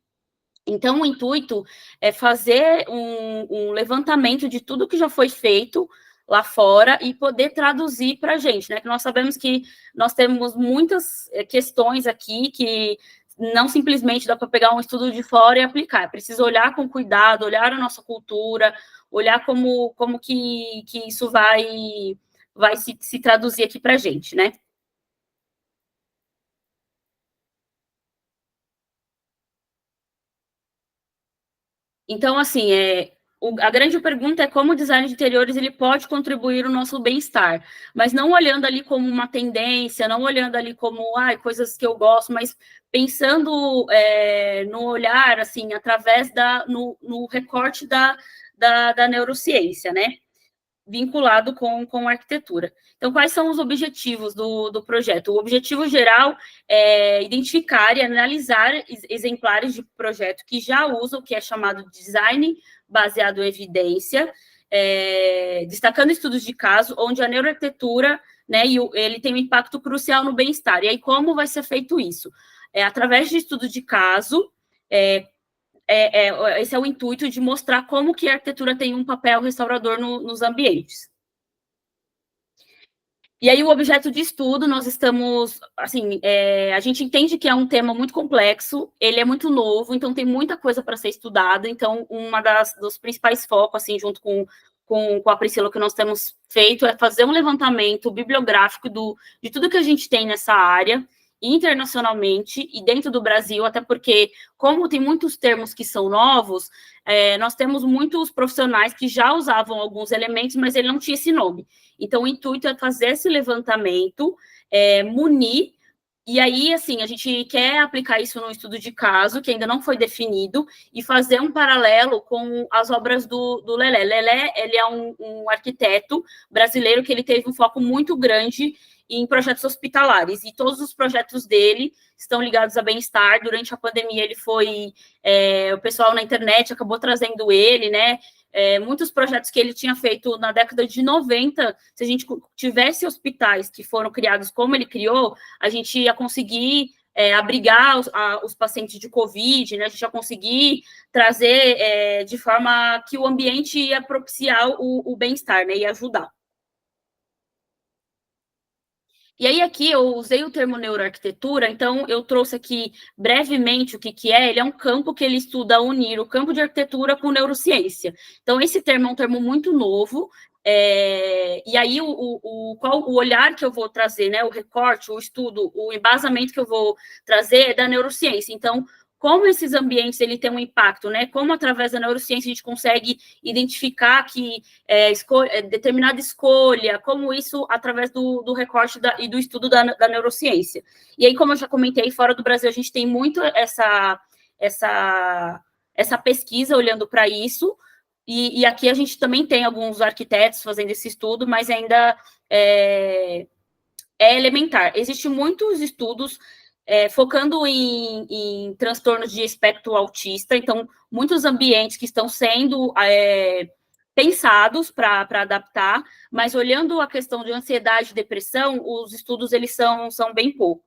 Então, o intuito é fazer um levantamento de tudo que já foi feito lá fora e poder traduzir para a gente, né? Que nós sabemos que nós temos muitas questões aqui que não simplesmente dá para pegar um estudo de fora e aplicar. É preciso olhar com cuidado, olhar a nossa cultura, olhar como que isso vai se traduzir aqui para a gente, né? Então, assim, a grande pergunta é como o design de interiores ele pode contribuir no nosso bem-estar, mas não olhando ali como uma tendência, não olhando ali como coisas que eu gosto, mas pensando no olhar, assim, através no recorte da neurociência, né? Vinculado com a arquitetura. Então, quais são os objetivos do projeto? O objetivo geral é identificar e analisar exemplares de projeto que já usam o que é chamado de design baseado em evidência, destacando estudos de caso, onde a neuroarquitetura, né, ele tem um impacto crucial no bem-estar. E aí, como vai ser feito isso? Através de estudos de caso, esse é o intuito de mostrar como que a arquitetura tem um papel restaurador nos ambientes. E aí, o objeto de estudo, nós estamos, assim, a gente entende que é um tema muito complexo, ele é muito novo, então tem muita coisa para ser estudada, então dos principais focos, assim, junto com a Priscila, que nós temos feito, é fazer um levantamento bibliográfico de tudo que a gente tem nessa área, internacionalmente e dentro do Brasil, até porque, como tem muitos termos que são novos, nós temos muitos profissionais que já usavam alguns elementos, mas ele não tinha esse nome. Então, o intuito é fazer esse levantamento, munir, e aí, assim, a gente quer aplicar isso num estudo de caso, que ainda não foi definido, e fazer um paralelo com as obras do Lelé. Lelé, ele é um arquiteto brasileiro que ele teve um foco muito grande em projetos hospitalares, e todos os projetos dele estão ligados a bem-estar. Durante a pandemia, ele foi... o pessoal na internet acabou trazendo ele, né? Muitos projetos que ele tinha feito na década de 90, se a gente tivesse hospitais que foram criados como ele criou, a gente ia conseguir abrigar os pacientes de Covid, né? A gente ia conseguir trazer de forma que o ambiente ia propiciar o bem-estar, né? Ia ajudar. E aí, aqui, eu usei o termo neuroarquitetura, então eu trouxe aqui brevemente o que é. Ele é um campo que ele estuda unir o campo de arquitetura com neurociência. Então, esse termo é um termo muito novo, e aí o olhar que eu vou trazer, né, o recorte, o estudo, o embasamento que eu vou trazer é da neurociência. Então, como esses ambientes ele tem um impacto, né? Como através da neurociência a gente consegue identificar que determinada escolha, como isso através do recorte e do estudo da neurociência. E aí, como eu já comentei, fora do Brasil a gente tem muito essa pesquisa olhando para isso, e aqui a gente também tem alguns arquitetos fazendo esse estudo, mas ainda é elementar. Existem muitos estudos focando em transtornos de espectro autista, então, muitos ambientes que estão sendo pensados para adaptar, mas olhando a questão de ansiedade e depressão, os estudos, eles são bem poucos.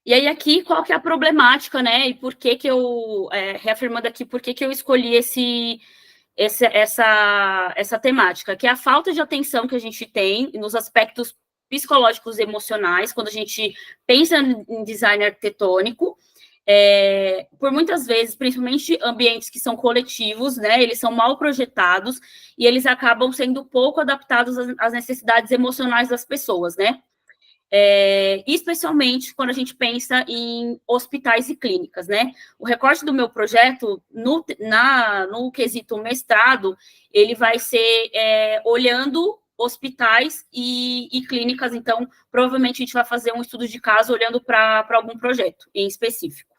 E aí, aqui, qual que é a problemática, né? E por que eu, reafirmando aqui, por que eu escolhi essa temática, que é a falta de atenção que a gente tem nos aspectos psicológicos e emocionais, quando a gente pensa em design arquitetônico, por muitas vezes, principalmente ambientes que são coletivos, né, eles são mal projetados e eles acabam sendo pouco adaptados às necessidades emocionais das pessoas, né? Especialmente quando a gente pensa em hospitais e clínicas, né? O recorte do meu projeto, no quesito mestrado, ele vai ser olhando hospitais e clínicas, então, provavelmente a gente vai fazer um estudo de caso olhando para algum projeto em específico.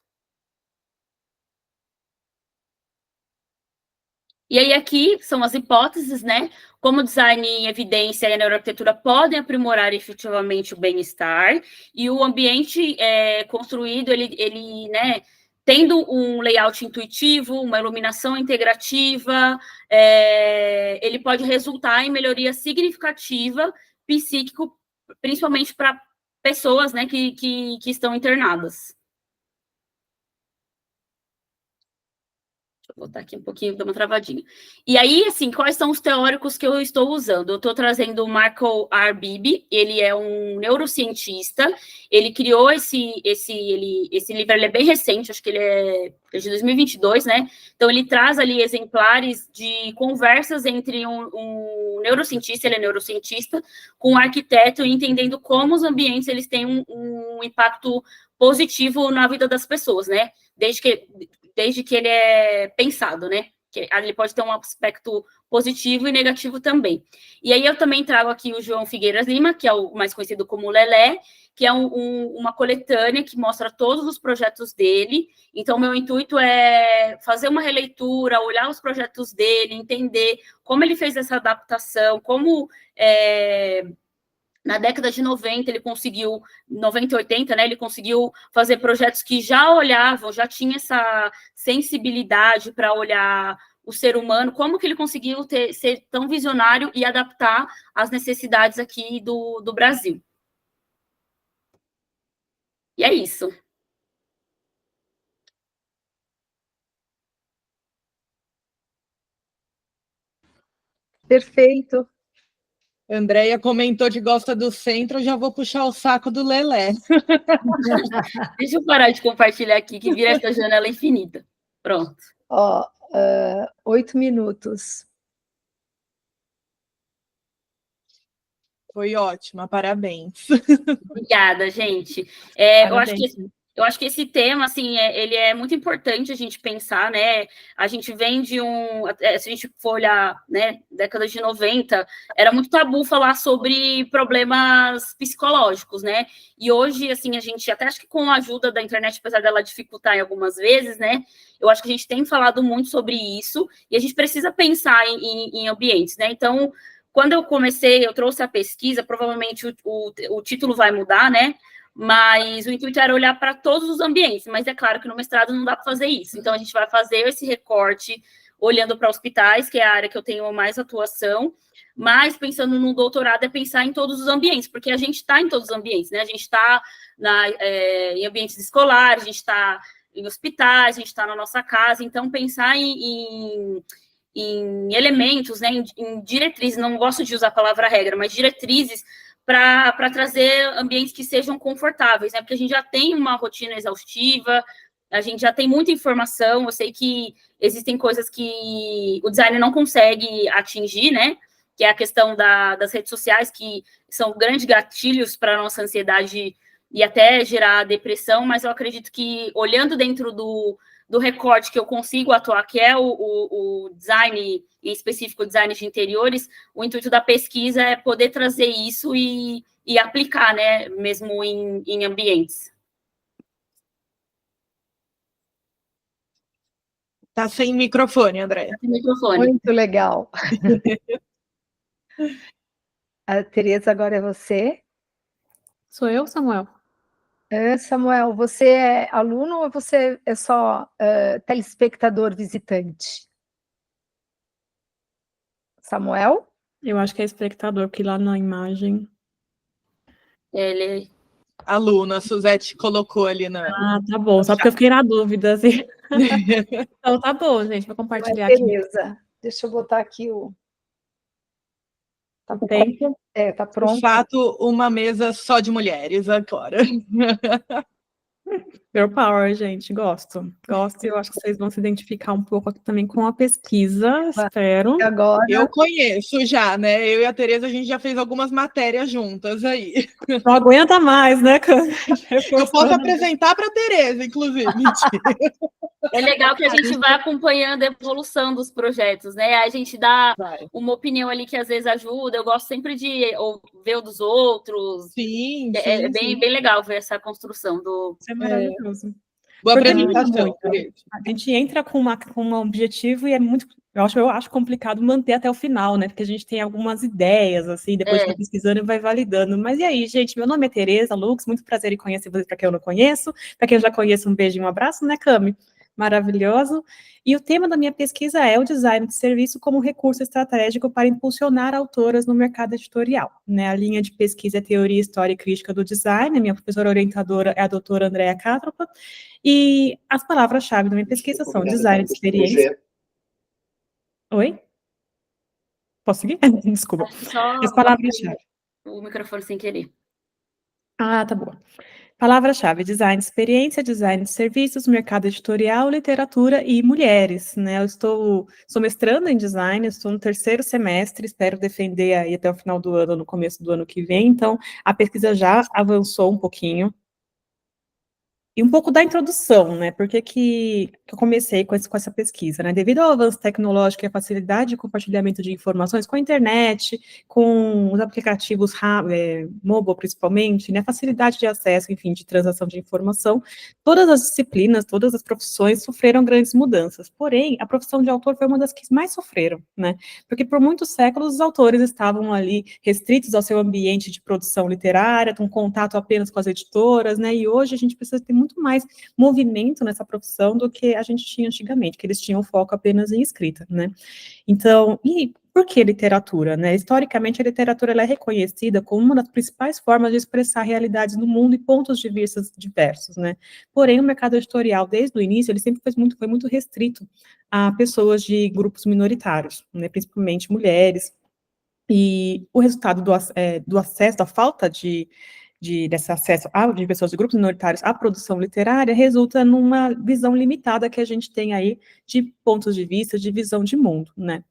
E aí, aqui são as hipóteses, né? Como o design em evidência e a neuroarquitetura podem aprimorar efetivamente o bem-estar, e o ambiente construído, ele, né, tendo um layout intuitivo, uma iluminação integrativa, ele pode resultar em melhoria significativa psíquico, principalmente para pessoas, né, que estão internadas. Vou botar aqui um pouquinho, dar uma travadinha. E aí, assim, quais são os teóricos que eu estou usando? Eu estou trazendo o Michael R. Beebe, ele é um neurocientista, ele criou esse livro, ele é bem recente, acho que ele é de 2022, né? Então, ele traz ali exemplares de conversas entre um neurocientista, ele é neurocientista, com um arquiteto, entendendo como os ambientes, eles têm um impacto positivo na vida das pessoas, né? Desde que ele é pensado, né? Que ele pode ter um aspecto positivo e negativo também. E aí eu também trago aqui o João Figueiras Lima, que é o mais conhecido como Lelé, que é uma coletânea que mostra todos os projetos dele. Então, meu intuito é fazer uma releitura, olhar os projetos dele, entender como ele fez essa adaptação, como na década de 90, ele conseguiu, 90 e 80, né, ele conseguiu fazer projetos que já olhavam, já tinha essa sensibilidade para olhar o ser humano, como que ele conseguiu ser tão visionário e adaptar as necessidades aqui do Brasil. E é isso. Perfeito. Andréia comentou que gosta do centro, eu já vou puxar o saco do Lelé. Deixa eu parar de compartilhar aqui, que vira essa janela infinita. Pronto. 8 minutos. Foi ótima, parabéns. Obrigada, gente. Eu acho que esse tema, assim, ele é muito importante a gente pensar, né? A gente vem de se a gente for olhar, né, década de 90, era muito tabu falar sobre problemas psicológicos, né? E hoje, assim, a gente, até acho que com a ajuda da internet, apesar dela dificultar em algumas vezes, né? Eu acho que a gente tem falado muito sobre isso, e a gente precisa pensar em ambientes, né? Então, quando eu comecei, eu trouxe a pesquisa, provavelmente o título vai mudar, né? Mas o intuito era olhar para todos os ambientes, mas é claro que no mestrado não dá para fazer isso. Então, a gente vai fazer esse recorte olhando para hospitais, que é a área que eu tenho mais atuação, mas pensando no doutorado é pensar em todos os ambientes, porque a gente está em todos os ambientes, né? A gente está em ambientes escolares, a gente está em hospitais, a gente está na nossa casa, então pensar em elementos, né, em diretrizes, não gosto de usar a palavra regra, mas diretrizes para trazer ambientes que sejam confortáveis, né, porque a gente já tem uma rotina exaustiva, a gente já tem muita informação, eu sei que existem coisas que o designer não consegue atingir, né, que é a questão das redes sociais, que são grandes gatilhos para a nossa ansiedade e até gerar depressão, mas eu acredito que, olhando dentro do recorte que eu consigo atuar, que é o design, em específico, o design de interiores, o intuito da pesquisa é poder trazer isso e aplicar, né, mesmo em ambientes. Tá sem microfone, André. Tem microfone. Muito legal. A Tereza, agora é você. Sou eu, Samuel? Samuel, você é aluno ou você é só telespectador visitante? Samuel? Eu acho que é espectador, porque lá na imagem... Ele... Aluna, a Suzete colocou ali na... Ah, tá bom, só porque eu fiquei na dúvida, assim. Então tá bom, gente, vou compartilhar aqui. Beleza. Deixa eu botar aqui o... Tá O tempo. tá De pronto. fato, uma mesa só de mulheres agora. Girl Power, gente, gosto. Gosto e eu acho que vocês vão se identificar um pouco aqui também com a pesquisa, espero. Agora, Eu conheço já, né? Eu e a Tereza, a gente já fez algumas matérias juntas aí. Não aguenta mais, né, Cami? Eu posso apresentar para a Tereza, inclusive. É legal que a gente vai acompanhando a evolução dos projetos, né? A gente dá uma opinião ali que às vezes ajuda. Eu gosto sempre de ver o dos outros. Sim, É sim, sim. bem legal ver essa construção do... Isso é maravilhoso. Boa Porque apresentação. a gente entra com um objetivo e é muito... Eu acho complicado manter até o final, né? Porque a gente tem algumas ideias, assim, depois vai pesquisando e vai validando. Mas e aí, gente? Meu nome é Tereza Lux, muito prazer em conhecer vocês, para quem eu não conheço. Para quem eu já conheço, um beijo e um abraço, né, Cami? Maravilhoso. E o tema da minha pesquisa é o design de serviço como recurso estratégico para impulsionar autoras no mercado editorial. Né? A linha de pesquisa é teoria, história e crítica do design. A minha professora orientadora é a doutora Andréa Cátropa. E as palavras-chave da minha pesquisa são design de experiência. Oi? Posso seguir? Desculpa. Só As palavras-chave. o microfone sem querer. Ah, tá boa. Palavra-chave: design de experiência, design de serviços, mercado editorial, literatura e mulheres, né? Eu sou mestranda em design, estou no 3º semestre, espero defender aí até o final do ano, no começo do ano que vem, então a pesquisa já avançou um pouquinho. E um pouco da introdução, né? Por que eu comecei com essa pesquisa, né? Devido ao avanço tecnológico e à facilidade de compartilhamento de informações com a internet, com os aplicativos mobile, principalmente, né? Facilidade de acesso, enfim, de transação de informação, todas as disciplinas, todas as profissões sofreram grandes mudanças. Porém, a profissão de autor foi uma das que mais sofreram, né? Porque por muitos séculos os autores estavam ali restritos ao seu ambiente de produção literária, com contato apenas com as editoras, né? E hoje a gente precisa ter muito mais movimento nessa profissão do que a gente tinha antigamente, que eles tinham foco apenas em escrita, né? Então, e por que literatura, né? Historicamente, a literatura ela é reconhecida como uma das principais formas de expressar realidades no mundo e pontos de vista diversos, né? Porém, o mercado editorial, desde o início, ele sempre foi muito restrito a pessoas de grupos minoritários, né? Principalmente mulheres. E o resultado do acesso, da falta desse acesso de pessoas de grupos minoritários à produção literária resulta numa visão limitada que a gente tem aí de pontos de vista, de visão de mundo, né?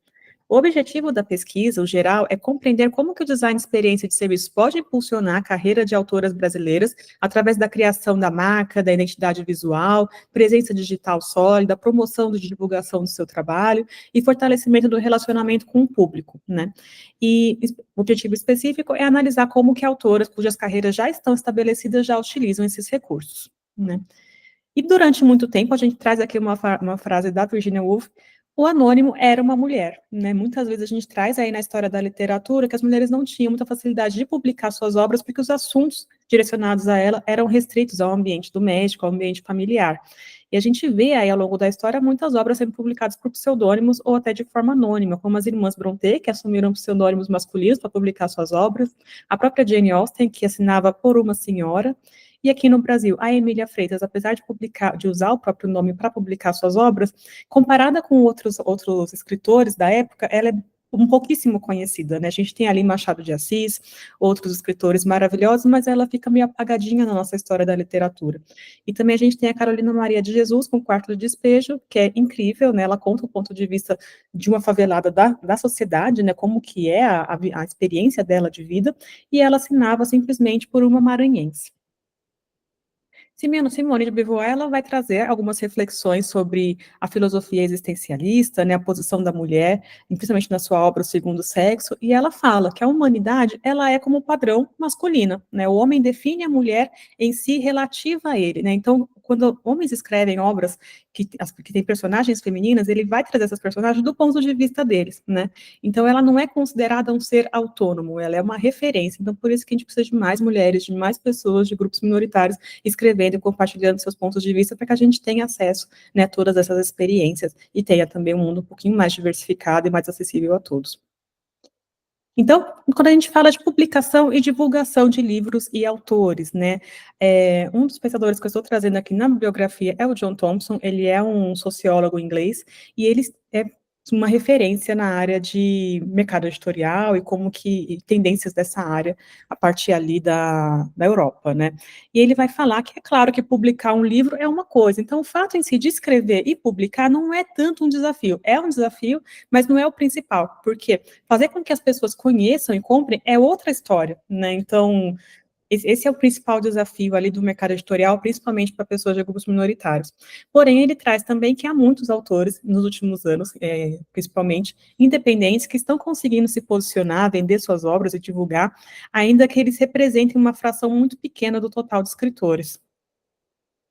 O objetivo da pesquisa, o geral, é compreender como que o design de experiência de serviços pode impulsionar a carreira de autoras brasileiras através da criação da marca, da identidade visual, presença digital sólida, promoção de divulgação do seu trabalho e fortalecimento do relacionamento com o público, né? E o objetivo específico é analisar como que autoras cujas carreiras já estão estabelecidas já utilizam esses recursos, né? E durante muito tempo, a gente traz aqui uma frase da Virginia Woolf: o anônimo era uma mulher, né? Muitas vezes a gente traz aí na história da literatura que as mulheres não tinham muita facilidade de publicar suas obras porque os assuntos direcionados a ela eram restritos ao ambiente doméstico, ao ambiente familiar. E a gente vê aí ao longo da história muitas obras sendo publicadas por pseudônimos ou até de forma anônima, como as irmãs Brontë, que assumiram pseudônimos masculinos para publicar suas obras, a própria Jane Austen, que assinava por uma senhora. E aqui no Brasil, a Emília Freitas, apesar de usar o próprio nome para publicar suas obras, comparada com outros escritores da época, ela é pouquíssimo conhecida, né? A gente tem ali Machado de Assis, outros escritores maravilhosos, mas ela fica meio apagadinha na nossa história da literatura. E também a gente tem a Carolina Maria de Jesus, com o Quarto de Despejo, que é incrível, né? Ela conta o ponto de vista de uma favelada da sociedade, né? Como que é a experiência dela de vida, e ela assinava simplesmente por uma maranhense. Simone de Beauvoir, ela vai trazer algumas reflexões sobre a filosofia existencialista, né, a posição da mulher, principalmente na sua obra O Segundo Sexo, e ela fala que a humanidade, ela é como padrão masculina, né, o homem define a mulher em si relativa a ele, né, então quando homens escrevem obras que têm personagens femininas, ele vai trazer essas personagens do ponto de vista deles, né? Então, ela não é considerada um ser autônomo, ela é uma referência. Então, por isso que a gente precisa de mais mulheres, de mais pessoas, de grupos minoritários, escrevendo e compartilhando seus pontos de vista, para que a gente tenha acesso, né, a todas essas experiências e tenha também um mundo um pouquinho mais diversificado e mais acessível a todos. Então, quando a gente fala de publicação e divulgação de livros e autores, né, um dos pensadores que eu estou trazendo aqui na bibliografia é o John Thompson, ele é um sociólogo inglês, e ele é uma referência na área de mercado editorial e como que tendências dessa área a partir ali da Europa, né? E ele vai falar que é claro que publicar um livro é uma coisa, então o fato em si de escrever e publicar não é tanto um desafio, é um desafio, mas não é o principal, porque fazer com que as pessoas conheçam e comprem é outra história, né? Então, esse é o principal desafio ali do mercado editorial, principalmente para pessoas de grupos minoritários. Porém, ele traz também que há muitos autores, nos últimos anos, principalmente, independentes, que estão conseguindo se posicionar, vender suas obras e divulgar, ainda que eles representem uma fração muito pequena do total de escritores.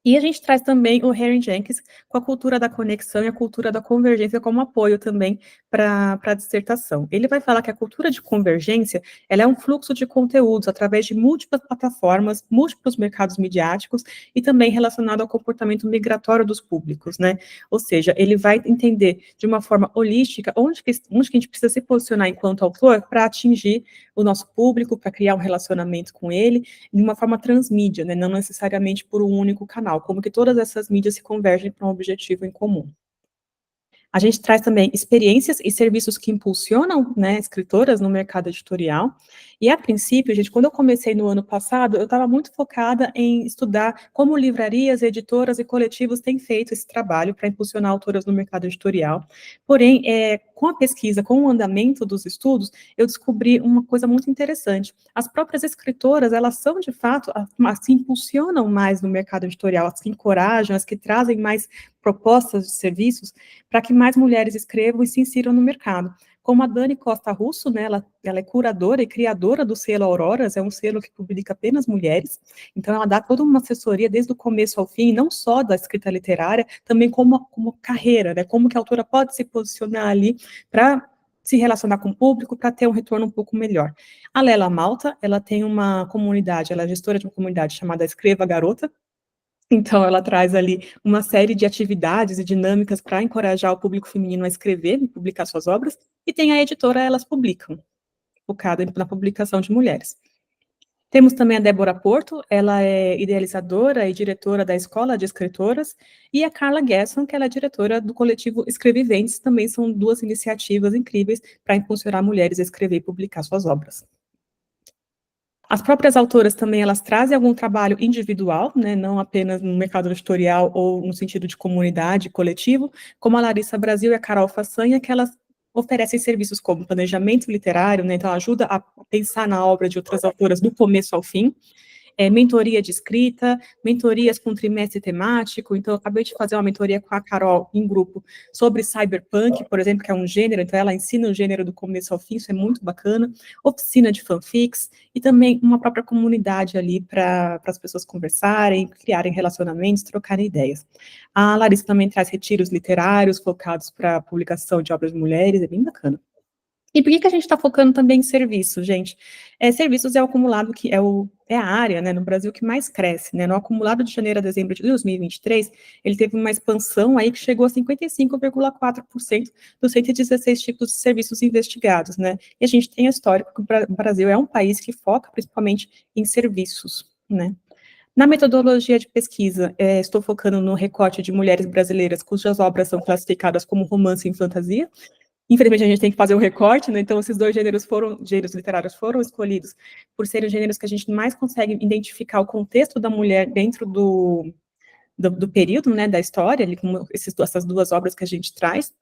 E a gente traz também o Henry Jenkins com a cultura da conexão e a cultura da convergência como apoio também para a dissertação. Ele vai falar que a cultura de convergência, ela é um fluxo de conteúdos através de múltiplas plataformas, múltiplos mercados midiáticos e também relacionado ao comportamento migratório dos públicos, né? Ou seja, ele vai entender de uma forma holística onde que a gente precisa se posicionar enquanto autor para atingir o nosso público, para criar um relacionamento com ele, de uma forma transmídia, né? Não necessariamente por um único canal, como que todas essas mídias se convergem para um objetivo em comum. A gente traz também experiências e serviços que impulsionam, né, escritoras no mercado editorial. E, a princípio, gente, quando eu comecei no ano passado, eu estava muito focada em estudar como livrarias, editoras e coletivos têm feito esse trabalho para impulsionar autoras no mercado editorial. Porém, com a pesquisa, com o andamento dos estudos, eu descobri uma coisa muito interessante. As próprias escritoras, elas são, de fato, as que impulsionam mais no mercado editorial, as que encorajam, as que trazem mais propostas de serviços para que mais mulheres escrevam e se insiram no mercado. Como a Dani Costa Russo, né, ela é curadora e criadora do selo Auroras, é um selo que publica apenas mulheres, então ela dá toda uma assessoria desde o começo ao fim, não só da escrita literária, também como carreira, né, como que a autora pode se posicionar ali para se relacionar com o público, para ter um retorno um pouco melhor. A Lela Malta, ela tem uma comunidade, ela é gestora de uma comunidade chamada Escreva Garota. Então, ela traz ali uma série de atividades e dinâmicas para encorajar o público feminino a escrever e publicar suas obras, e tem a editora Elas Publicam, focada na publicação de mulheres. Temos também a Débora Porto, ela é idealizadora e diretora da Escola de Escritoras, e a Carla Gesson, que ela é diretora do coletivo Escreviventes, também são duas iniciativas incríveis para impulsionar mulheres a escrever e publicar suas obras. As próprias autoras também, elas trazem algum trabalho individual, né, não apenas no mercado editorial ou no sentido de comunidade, coletivo, como a Larissa Brasil e a Carol Façanha, que elas oferecem serviços como planejamento literário, né, então ajuda a pensar na obra de outras autoras do começo ao fim, mentoria de escrita, mentorias com trimestre temático, então eu acabei de fazer uma mentoria com a Carol em grupo sobre cyberpunk, por exemplo, que é um gênero, então ela ensina o gênero do começo ao fim, isso é muito bacana, oficina de fanfics, e também uma própria comunidade ali para as pessoas conversarem, criarem relacionamentos, trocarem ideias. A Larissa também traz retiros literários focados para a publicação de obras de mulheres, é bem bacana. E por que a gente está focando também em serviços, gente? Serviços é o acumulado que é a área, né, no Brasil que mais cresce, né? No acumulado de janeiro a dezembro de 2023, ele teve uma expansão aí que chegou a 55,4% dos 116 tipos de serviços investigados, né? E a gente tem a história que o Brasil é um país que foca principalmente em serviços, né? Na metodologia de pesquisa, estou focando no recorte de mulheres brasileiras cujas obras são classificadas como romance e fantasia. Infelizmente, a gente tem que fazer um recorte, né? Então, esses dois gêneros literários foram escolhidos por serem os gêneros que a gente mais consegue identificar o contexto da mulher dentro do período, né, da história, ali, como essas duas obras que a gente traz.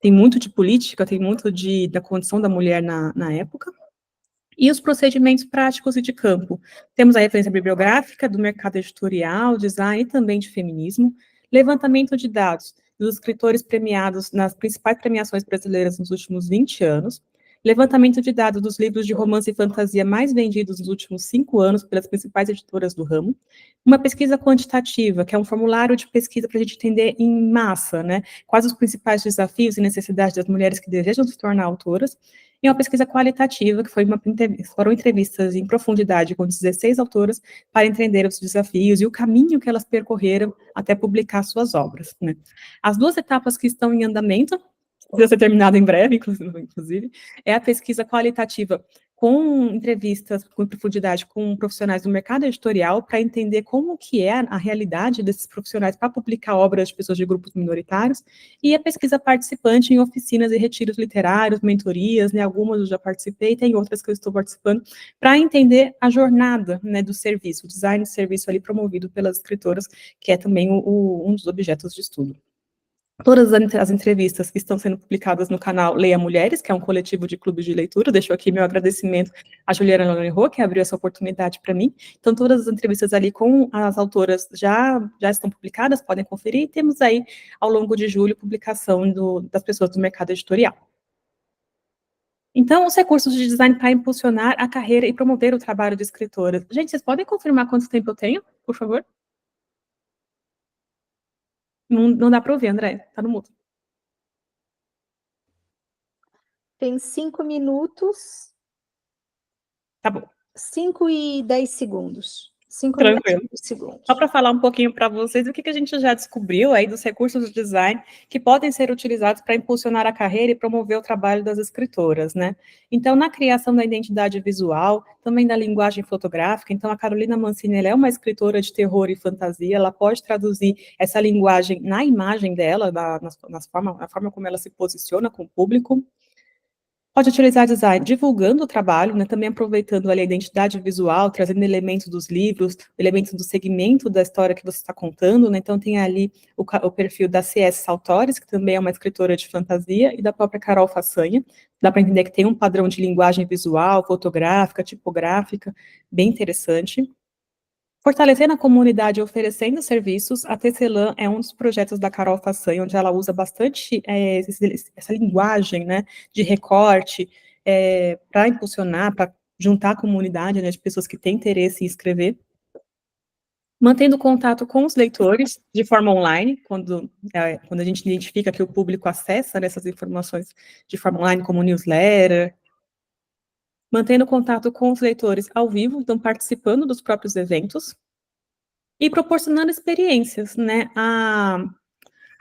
Tem muito de política, tem muito da condição da mulher na época. E os procedimentos práticos e de campo. Temos a referência bibliográfica do mercado editorial, design e também de feminismo, levantamento de dados dos escritores premiados nas principais premiações brasileiras nos últimos 20 anos, levantamento de dados dos livros de romance e fantasia mais vendidos nos últimos 5 anos pelas principais editoras do ramo, uma pesquisa quantitativa, que é um formulário de pesquisa para a gente entender em massa, né, quais os principais desafios e necessidades das mulheres que desejam se tornar autoras, e uma pesquisa qualitativa, que foram entrevistas em profundidade com 16 autoras para entender os desafios e o caminho que elas percorreram até publicar suas obras, né. As 2 etapas que estão em andamento, vai ser terminado em breve, inclusive, é a pesquisa qualitativa com entrevistas com profundidade com profissionais do mercado editorial para entender como que é a realidade desses profissionais para publicar obras de pessoas de grupos minoritários, e a pesquisa participante em oficinas e retiros literários, mentorias, né, algumas eu já participei, tem outras que eu estou participando, para entender a jornada, né, do serviço, o design de serviço ali promovido pelas escritoras, que é também um dos objetos de estudo. Todas as entrevistas que estão sendo publicadas no canal Leia Mulheres, que é um coletivo de clubes de leitura. Deixo aqui meu agradecimento à Juliana Leroy, que abriu essa oportunidade para mim. Então, todas as entrevistas ali com as autoras já estão publicadas, podem conferir, e temos aí, ao longo de julho, publicação das pessoas do mercado editorial. Então, os recursos de design para impulsionar a carreira e promover o trabalho de escritora. Gente, vocês podem confirmar quanto tempo eu tenho, por favor? Não dá para ouvir, André, tá no mudo. Tem 5 minutos. Tá bom. 5 e 10 segundos. 5 e Tranquilo. 10 segundos. Só para falar um pouquinho para vocês o que a gente já descobriu aí dos recursos de design que podem ser utilizados para impulsionar a carreira e promover o trabalho das escritoras, né? Então, na criação da identidade visual, também da linguagem fotográfica, então a Carolina Mancini, ela é uma escritora de terror e fantasia, ela pode traduzir essa linguagem na imagem dela, na forma como ela se posiciona com o público. Pode utilizar design divulgando o trabalho, né, também aproveitando ali a identidade visual, trazendo elementos dos livros, elementos do segmento da história que você está contando, né, então tem ali o perfil da C.S. Saltores, que também é uma escritora de fantasia, e da própria Carol Façanha. Dá para entender que tem um padrão de linguagem visual, fotográfica, tipográfica, bem interessante. Fortalecendo a comunidade e oferecendo serviços, a Tecelã é um dos projetos da Carol Façanha, onde ela usa bastante essa linguagem, né, de recorte, para impulsionar, para juntar a comunidade, né, de pessoas que têm interesse em escrever. Mantendo contato com os leitores de forma online, quando a gente identifica que o público acessa essas informações de forma online, como newsletter. Mantendo contato com os leitores ao vivo, então participando dos próprios eventos. E proporcionando experiências, né? A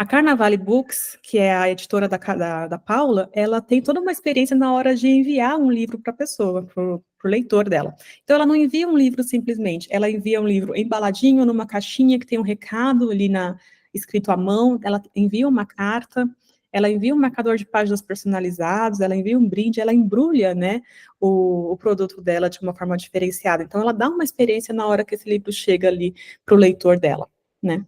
Carnavale Books, que é a editora da Paula, ela tem toda uma experiência na hora de enviar um livro para a pessoa, para o leitor dela. Então, ela não envia um livro simplesmente, ela envia um livro embaladinho numa caixinha que tem um recado ali escrito à mão, ela envia uma carta, ela envia um marcador de páginas personalizados, ela envia um brinde, ela embrulha, né, o produto dela de uma forma diferenciada. Então, ela dá uma experiência na hora que esse livro chega ali para o leitor dela, né.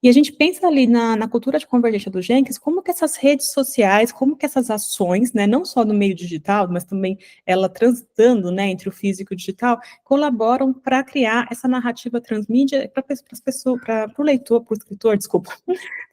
E a gente pensa ali na cultura de convergência do Jenkins, como que essas redes sociais, como que essas ações, né, não só no meio digital, mas também ela transitando, né, entre o físico e o digital, colaboram para criar essa narrativa transmídia para as pessoas, para o leitor, para o escritor, desculpa,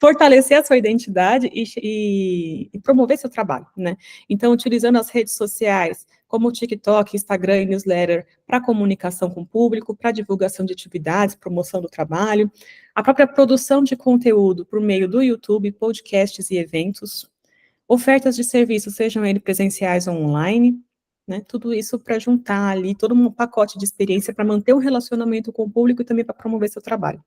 fortalecer a sua identidade e promover seu trabalho, né? Então, utilizando as redes sociais, como o TikTok, Instagram e newsletter, para comunicação com o público, para divulgação de atividades, promoção do trabalho, a própria produção de conteúdo por meio do YouTube, podcasts e eventos, ofertas de serviços, sejam eles presenciais ou online, né? Tudo isso para juntar ali todo um pacote de experiência para manter um relacionamento com o público e também para promover seu trabalho.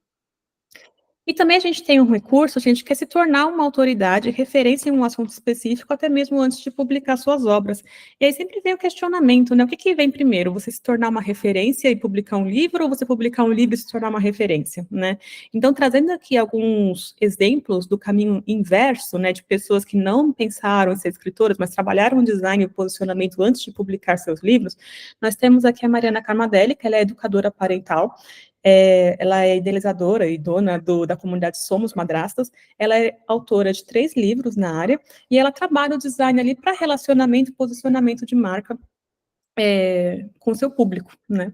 E também a gente tem um recurso, a gente quer se tornar uma autoridade, referência em um assunto específico, até mesmo antes de publicar suas obras. E aí sempre vem o questionamento, né? O que vem primeiro? Você se tornar uma referência e publicar um livro, ou você publicar um livro e se tornar uma referência, né? Então, trazendo aqui alguns exemplos do caminho inverso, né? De pessoas que não pensaram em ser escritoras, mas trabalharam o design e o posicionamento antes de publicar seus livros, nós temos aqui a Mariana Carmadelli, que ela é educadora parental. Ela é idealizadora e dona da comunidade Somos Madrastas, ela é autora de 3 livros na área, e ela trabalha o design ali para relacionamento e posicionamento de marca com o seu público, né?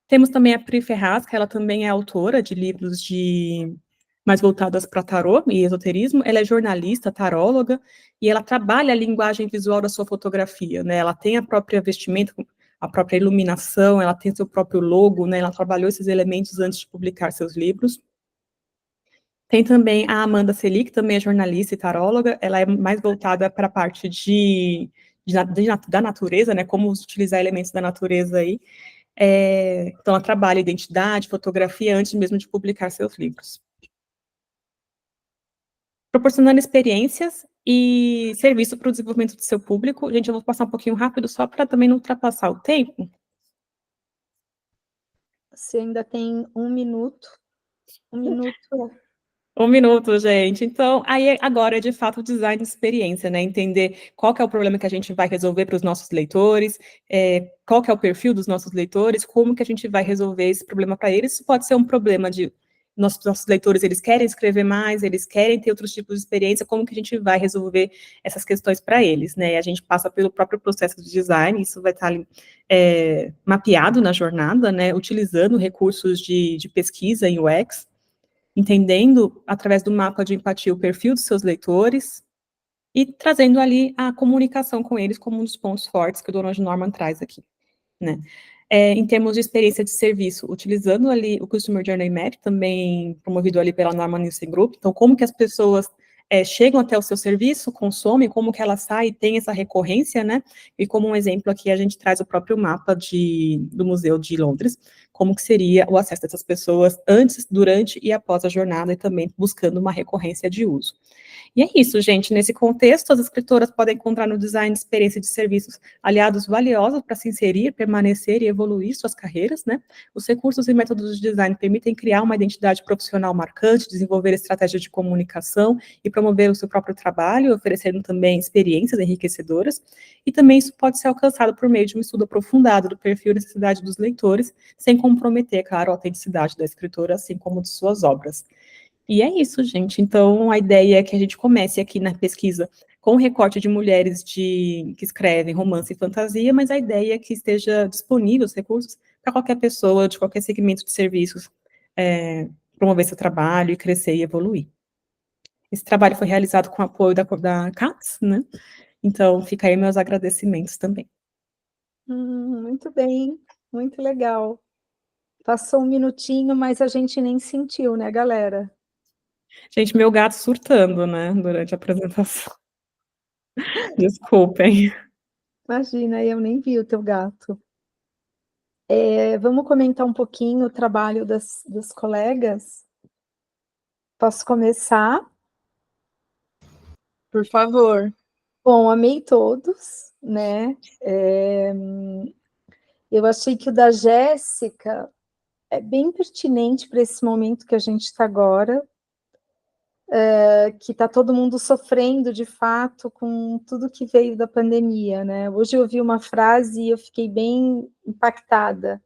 Temos também a Pri Ferraz, que ela também é autora de livros de mais voltadas para tarô e esoterismo. Ela é jornalista, taróloga, e ela trabalha a linguagem visual da sua fotografia, né? Ela tem a própria vestimenta, a própria iluminação, ela tem seu próprio logo, né? Ela trabalhou esses elementos antes de publicar seus livros. Tem também a Amanda Selig, que também é jornalista e taróloga. Ela é mais voltada para a parte da natureza, né? Como utilizar elementos da natureza aí. Então, ela trabalha identidade, fotografia, antes mesmo de publicar seus livros. Proporcionando experiências e serviço para o desenvolvimento do seu público. Gente, eu vou passar um pouquinho rápido, só para também não ultrapassar o tempo. Você ainda tem 1 minuto. 1 minuto. 1 minuto, gente. Então, aí agora é de fato o design de experiência, né? Entender qual que é o problema que a gente vai resolver para os nossos leitores, qual que é o perfil dos nossos leitores, como que a gente vai resolver esse problema para eles. Isso pode ser um problema de nossos leitores, eles querem escrever mais, eles querem ter outros tipos de experiência, como que a gente vai resolver essas questões para eles, né? E a gente passa pelo próprio processo de design, isso vai estar ali, mapeado na jornada, né? Utilizando recursos de pesquisa em UX, entendendo, através do mapa de empatia, o perfil dos seus leitores e trazendo ali a comunicação com eles como um dos pontos fortes que o Donald Norman traz aqui, né? Em termos de experiência de serviço, utilizando ali o Customer Journey Map, também promovido ali pela Norman Nielsen Group, então como que as pessoas chegam até o seu serviço, consomem, como que elas saem e tem essa recorrência, né? E como um exemplo aqui, a gente traz o próprio mapa do Museu de Londres, como que seria o acesso dessas pessoas antes, durante e após a jornada, e também buscando uma recorrência de uso. E é isso, gente. Nesse contexto, as escritoras podem encontrar no design de experiência de serviços aliados valiosos para se inserir, permanecer e evoluir suas carreiras, né? Os recursos e métodos de design permitem criar uma identidade profissional marcante, desenvolver estratégias de comunicação e promover o seu próprio trabalho, oferecendo também experiências enriquecedoras. E também isso pode ser alcançado por meio de um estudo aprofundado do perfil e necessidade dos leitores, sem comprometer, claro, a autenticidade da escritora, assim como de suas obras. E é isso, gente. Então, a ideia é que a gente comece aqui na pesquisa com o recorte de mulheres que escrevem romance e fantasia, mas a ideia é que esteja disponível os recursos para qualquer pessoa, de qualquer segmento de serviços, promover seu trabalho e crescer e evoluir. Esse trabalho foi realizado com o apoio da CAPES, né? Então, fica aí meus agradecimentos também. Muito bem, muito legal. Passou 1 minutinho, mas a gente nem sentiu, né, galera? Gente, meu gato surtando, né, durante a apresentação. Desculpem. Imagina, eu nem vi o teu gato. Vamos comentar um pouquinho o trabalho das colegas? Posso começar? Por favor. Bom, amei todos, né? Eu achei que o da Jéssica é bem pertinente para esse momento que a gente está agora, que está todo mundo sofrendo, de fato, com tudo que veio da pandemia, né? Hoje eu ouvi uma frase e eu fiquei bem impactada.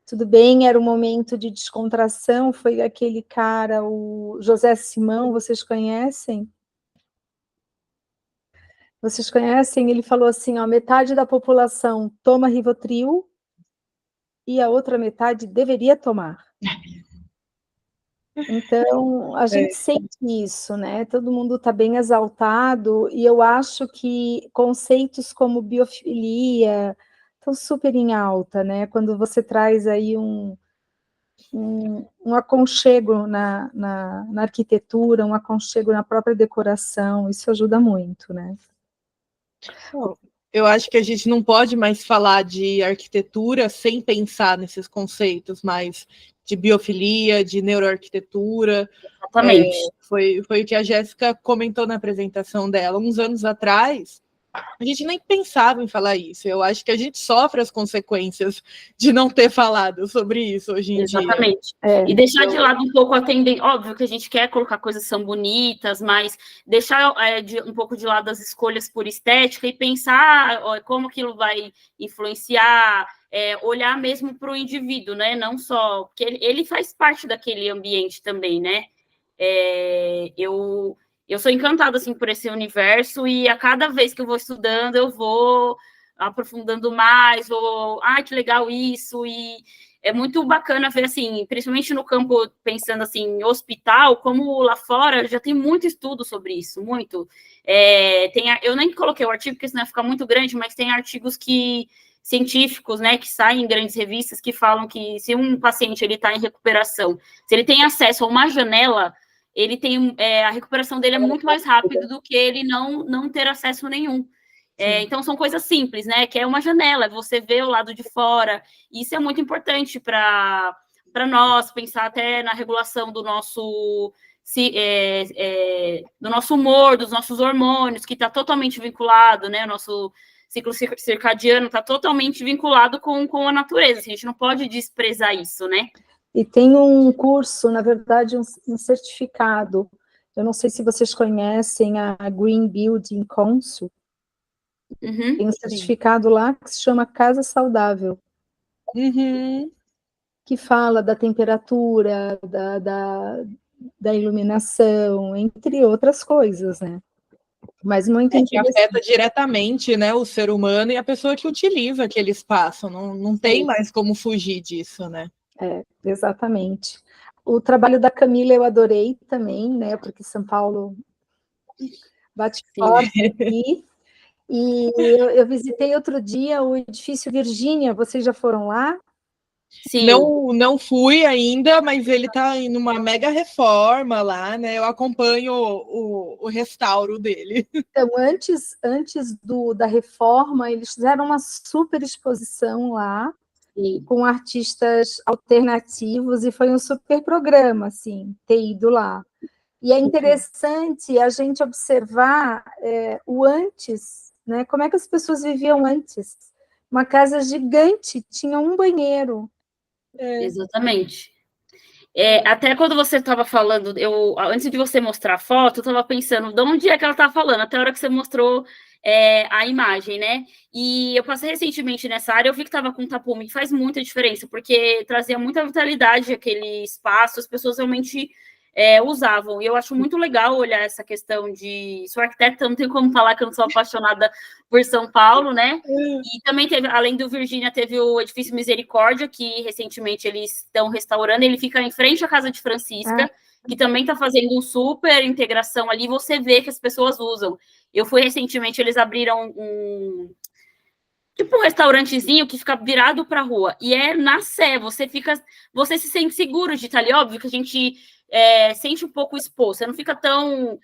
Tudo bem, era um momento de descontração, foi aquele cara, o José Simão, vocês conhecem? Vocês conhecem? Ele falou assim, ó, metade da população toma Rivotril e a outra metade deveria tomar. Então, a gente sente isso, né? Todo mundo está bem exaltado, e eu acho que conceitos como biofilia estão super em alta, né? Quando você traz aí um aconchego na arquitetura, um aconchego na própria decoração, isso ajuda muito, né? Eu acho que a gente não pode mais falar de arquitetura sem pensar nesses conceitos mais de biofilia, de neuroarquitetura. Exatamente. Foi o que a Jéssica comentou na apresentação dela. Uns anos atrás, a gente nem pensava em falar isso. Eu acho que a gente sofre as consequências de não ter falado sobre isso hoje em dia. Exatamente. E deixar de lado um pouco a tendência. Óbvio que a gente quer colocar coisas que são bonitas, mas deixar um pouco de lado as escolhas por estética e pensar como aquilo vai influenciar, olhar mesmo para o indivíduo, né? Não só... Porque ele faz parte daquele ambiente também, né? Eu sou encantada, assim, por esse universo, e a cada vez que eu vou estudando, eu vou aprofundando mais, que legal isso, e é muito bacana ver, assim, principalmente no campo, pensando assim, em hospital, como lá fora já tem muito estudo sobre isso, muito. Eu nem coloquei o artigo, porque senão ia ficar muito grande, mas tem artigos científicos, né, que saem em grandes revistas, que falam que se um paciente ele está em recuperação, se ele tem acesso a uma janela, ele tem a recuperação dele é muito mais rápida do que ele não ter acesso nenhum. Então, são coisas simples, né? Que é uma janela, você vê o lado de fora. Isso é muito importante para nós, pensar até na regulação do nosso humor, dos nossos hormônios, que está totalmente vinculado, né? Nosso ciclo circadiano está totalmente vinculado com a natureza. A gente não pode desprezar isso, né? E tem um curso, na verdade, um certificado. Eu não sei se vocês conhecem a Green Building Council. Uhum. Tem um certificado lá que se chama Casa Saudável. Uhum. Que fala da temperatura, da iluminação, entre outras coisas, né? Mas muito que afeta diretamente, né, o ser humano e a pessoa que utiliza aquele espaço. Não tem mais como fugir disso, né? Exatamente. O trabalho da Camila eu adorei também, né? Porque São Paulo bate forte aqui. E eu visitei outro dia o edifício Virgínia. Vocês já foram lá? Sim. Não fui ainda, mas ele está em uma mega reforma lá, né? Eu acompanho o restauro dele. Então, antes da reforma, eles fizeram uma super exposição lá, sim, com artistas alternativos, e foi um super programa, assim, ter ido lá. E é interessante a gente observar o antes, né? Como é que as pessoas viviam antes? Uma casa gigante, tinha um banheiro. Exatamente. Até quando você estava falando, antes de você mostrar a foto, eu estava pensando de onde é que ela estava falando, até a hora que você mostrou a imagem, né? E eu passei recentemente nessa área, eu vi que estava com tapume, que faz muita diferença, porque trazia muita vitalidade aquele espaço, as pessoas realmente usavam. E eu acho muito legal olhar essa questão de... Sou arquiteta, não tenho como falar que eu não sou apaixonada por São Paulo, né? E também teve, além do Virgínia, teve o Edifício Misericórdia, que recentemente eles estão restaurando. Ele fica em frente à Casa de Francisca, que também está fazendo um super integração ali. Você vê que as pessoas usam. Eu fui recentemente, eles abriram um restaurantezinho que fica virado para a rua. E na Sé, você se sente seguro de estar ali. Óbvio que a gente sente um pouco exposto. Você não fica tão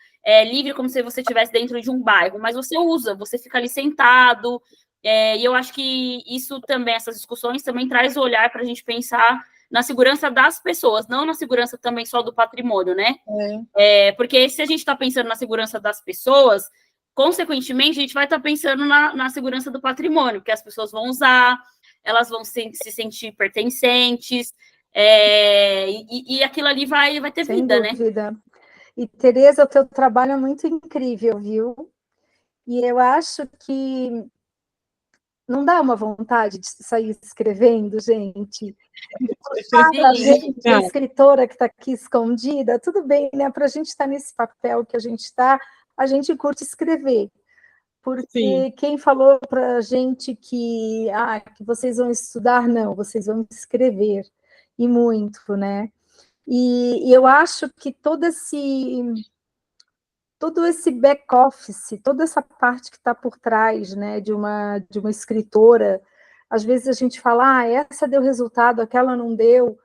livre como se você estivesse dentro de um bairro, mas você usa, você fica ali sentado. E eu acho que isso também, essas discussões também traz o olhar para a gente pensar na segurança das pessoas, não na segurança também só do patrimônio, né? Porque se a gente está pensando na segurança das pessoas, consequentemente, a gente vai estar pensando na segurança do patrimônio, porque as pessoas vão usar, elas vão se sentir pertencentes, e aquilo ali vai ter Sem vida, dúvida, né? E, Tereza, o teu trabalho é muito incrível, viu? E eu acho que não dá uma vontade de sair escrevendo, gente. A gente, a escritora que está aqui escondida, tudo bem, né? Para a gente estar nesse papel que a gente está, a gente curte escrever. Porque quem falou para a gente que vocês vão estudar, não, vocês vão escrever. E muito, né? E eu acho que todo esse back-office, toda essa parte que está por trás, né, de uma escritora, às vezes a gente fala, essa deu resultado, aquela não deu.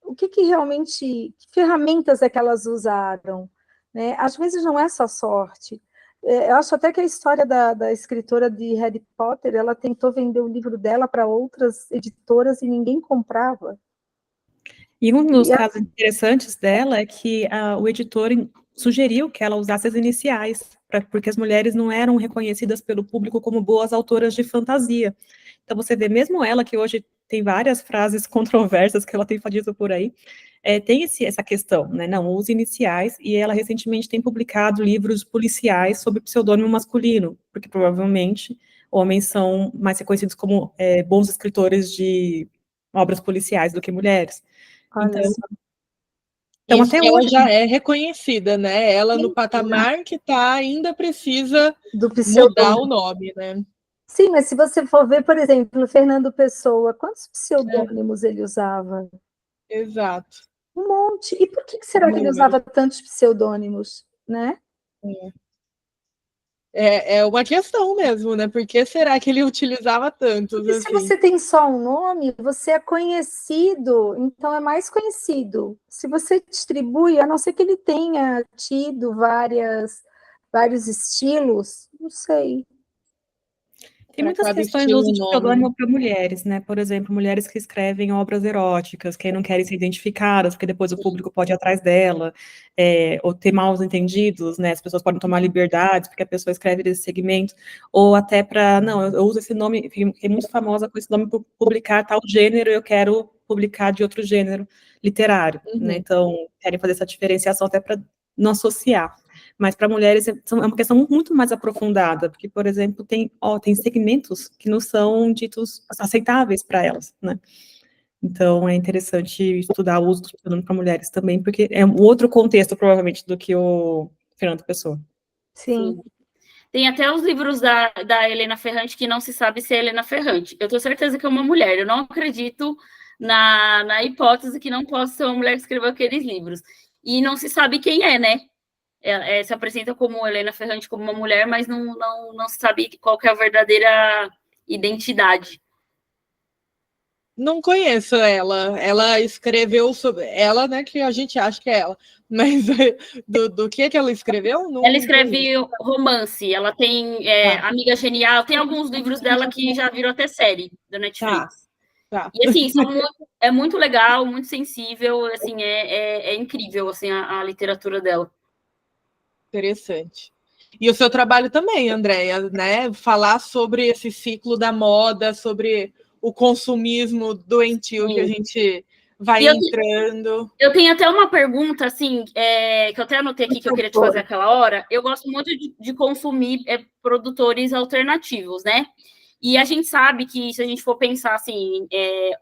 O que realmente, que ferramentas é que elas usaram? Né? Às vezes não é só sorte. Eu acho até que a história da escritora de Harry Potter, ela tentou vender o livro dela para outras editoras e ninguém comprava. E um dos casos interessantes dela é que o editor sugeriu que ela usasse as iniciais, porque as mulheres não eram reconhecidas pelo público como boas autoras de fantasia. Então, você vê, mesmo ela, que hoje tem várias frases controversas que ela tem dito por aí, tem essa questão, né? Não, use iniciais, e ela recentemente tem publicado livros policiais sob pseudônimo masculino, porque provavelmente homens são mais reconhecidos como bons escritores de obras policiais do que mulheres. Então até ela hoje já é reconhecida, né? Ela no patamar que está ainda precisa mudar o nome, né? Sim, mas se você for ver, por exemplo, Fernando Pessoa, quantos pseudônimos ele usava? Exato. Um monte. E por que será que ele Número. usava tantos pseudônimos, né? É uma questão mesmo, né? Por que será que ele utilizava tantos, Porque se assim? você tem só um nome, você é conhecido, então é mais conhecido. Se você distribui, a não ser que ele tenha tido vários estilos, não sei. Tem Para muitas cada questões do estilo, uso um de nome. pseudônimo para mulheres, né? Por exemplo, mulheres que escrevem obras eróticas, que aí não querem ser identificadas, porque depois o público pode ir atrás dela, ou ter maus entendidos, né? As pessoas podem tomar liberdades, porque a pessoa escreve desse segmento, ou até para, não, eu uso esse nome, fiquei muito famosa com esse nome por publicar tal gênero, eu quero publicar de outro gênero literário, né? Então, querem fazer essa diferenciação até para não associar. Mas para mulheres é uma questão muito mais aprofundada, porque, por exemplo, tem segmentos que não são ditos aceitáveis para elas, né? Então, é interessante estudar o uso do pseudônimo para mulheres também, porque é um outro contexto, provavelmente, do que o Fernando Pessoa. Sim. Tem até os livros da Helena Ferrante que não se sabe se é Helena Ferrante. Eu tenho certeza que é uma mulher. Eu não acredito na hipótese que não possa ser uma mulher que escreveu aqueles livros. E não se sabe quem é, né? Se apresenta como Helena Ferrante, como uma mulher, mas não se sabe qual que é a verdadeira identidade. Não conheço ela. Ela escreveu sobre. Ela, né, que a gente acha que é ela. Mas do que ela escreveu? Não, ela escreve romance, ela tem Amiga Genial, tem alguns livros dela que já viram até série da Netflix. Tá. E assim, é muito legal, muito sensível, assim, é incrível assim, a literatura dela. Interessante. E o seu trabalho também, Andréia, né? Falar sobre esse ciclo da moda, sobre o consumismo doentio que a gente vai entrando. Eu tenho até uma pergunta, assim, que eu até anotei aqui que eu queria te fazer aquela hora. Eu gosto muito de consumir produtores alternativos, né? E a gente sabe que, se a gente for pensar, assim,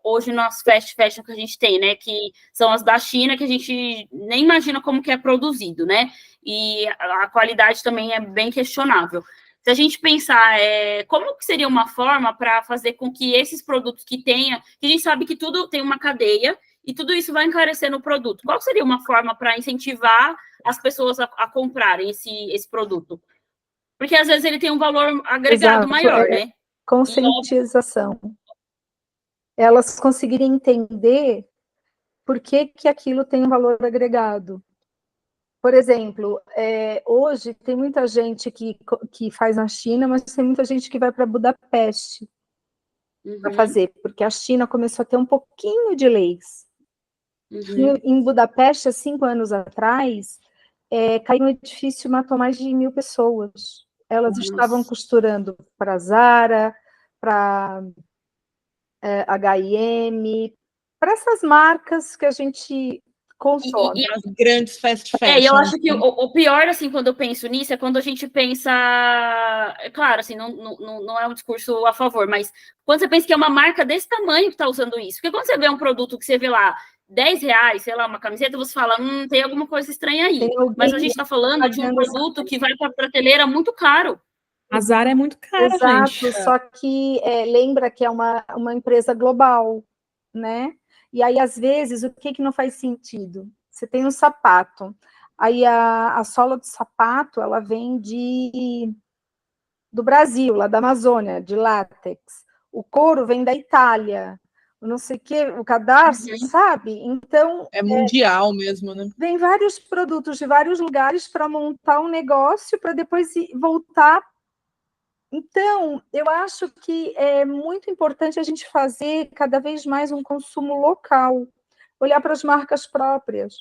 hoje nas fast fashion que a gente tem, né, que são as da China, que a gente nem imagina como que é produzido, né? E a qualidade também é bem questionável. Se a gente pensar, como que seria uma forma para fazer com que esses produtos que a gente sabe que tudo tem uma cadeia, e tudo isso vai encarecer no produto. Qual seria uma forma para incentivar as pessoas a comprarem esse produto? Porque, às vezes, ele tem um valor agregado maior, né? Conscientização. Elas conseguirem entender por que aquilo tem um valor agregado. Por exemplo, hoje tem muita gente que faz na China, mas tem muita gente que vai para Budapeste para fazer, porque a China começou a ter um pouquinho de leis. Em Budapeste, há 5 anos atrás, caiu um edifício e matou mais de 1.000 pessoas. Elas estavam costurando para Zara, para H&M, para essas marcas que a gente consome. As grandes fast fashion. Eu acho que o pior, assim, quando eu penso nisso, é quando a gente pensa... Claro, assim, não é um discurso a favor, mas quando você pensa que é uma marca desse tamanho que está usando isso. Porque quando você vê um produto que você vê lá, R$10, sei lá, uma camiseta, você fala, tem alguma coisa estranha aí. Mas a gente está falando de um produto que vai para a prateleira muito caro. A Zara é muito cara, gente. Exato, só que lembra que é uma empresa global, né? E aí, às vezes, o que não faz sentido? Você tem um sapato, aí a sola do sapato, ela vem do Brasil, lá da Amazônia, de látex. O couro vem da Itália, não sei o que, o cadarço, sabe? Então... É mundial mesmo, né? Vem vários produtos de vários lugares para montar um negócio, para depois voltar. Então, eu acho que é muito importante a gente fazer cada vez mais um consumo local, olhar para as marcas próprias.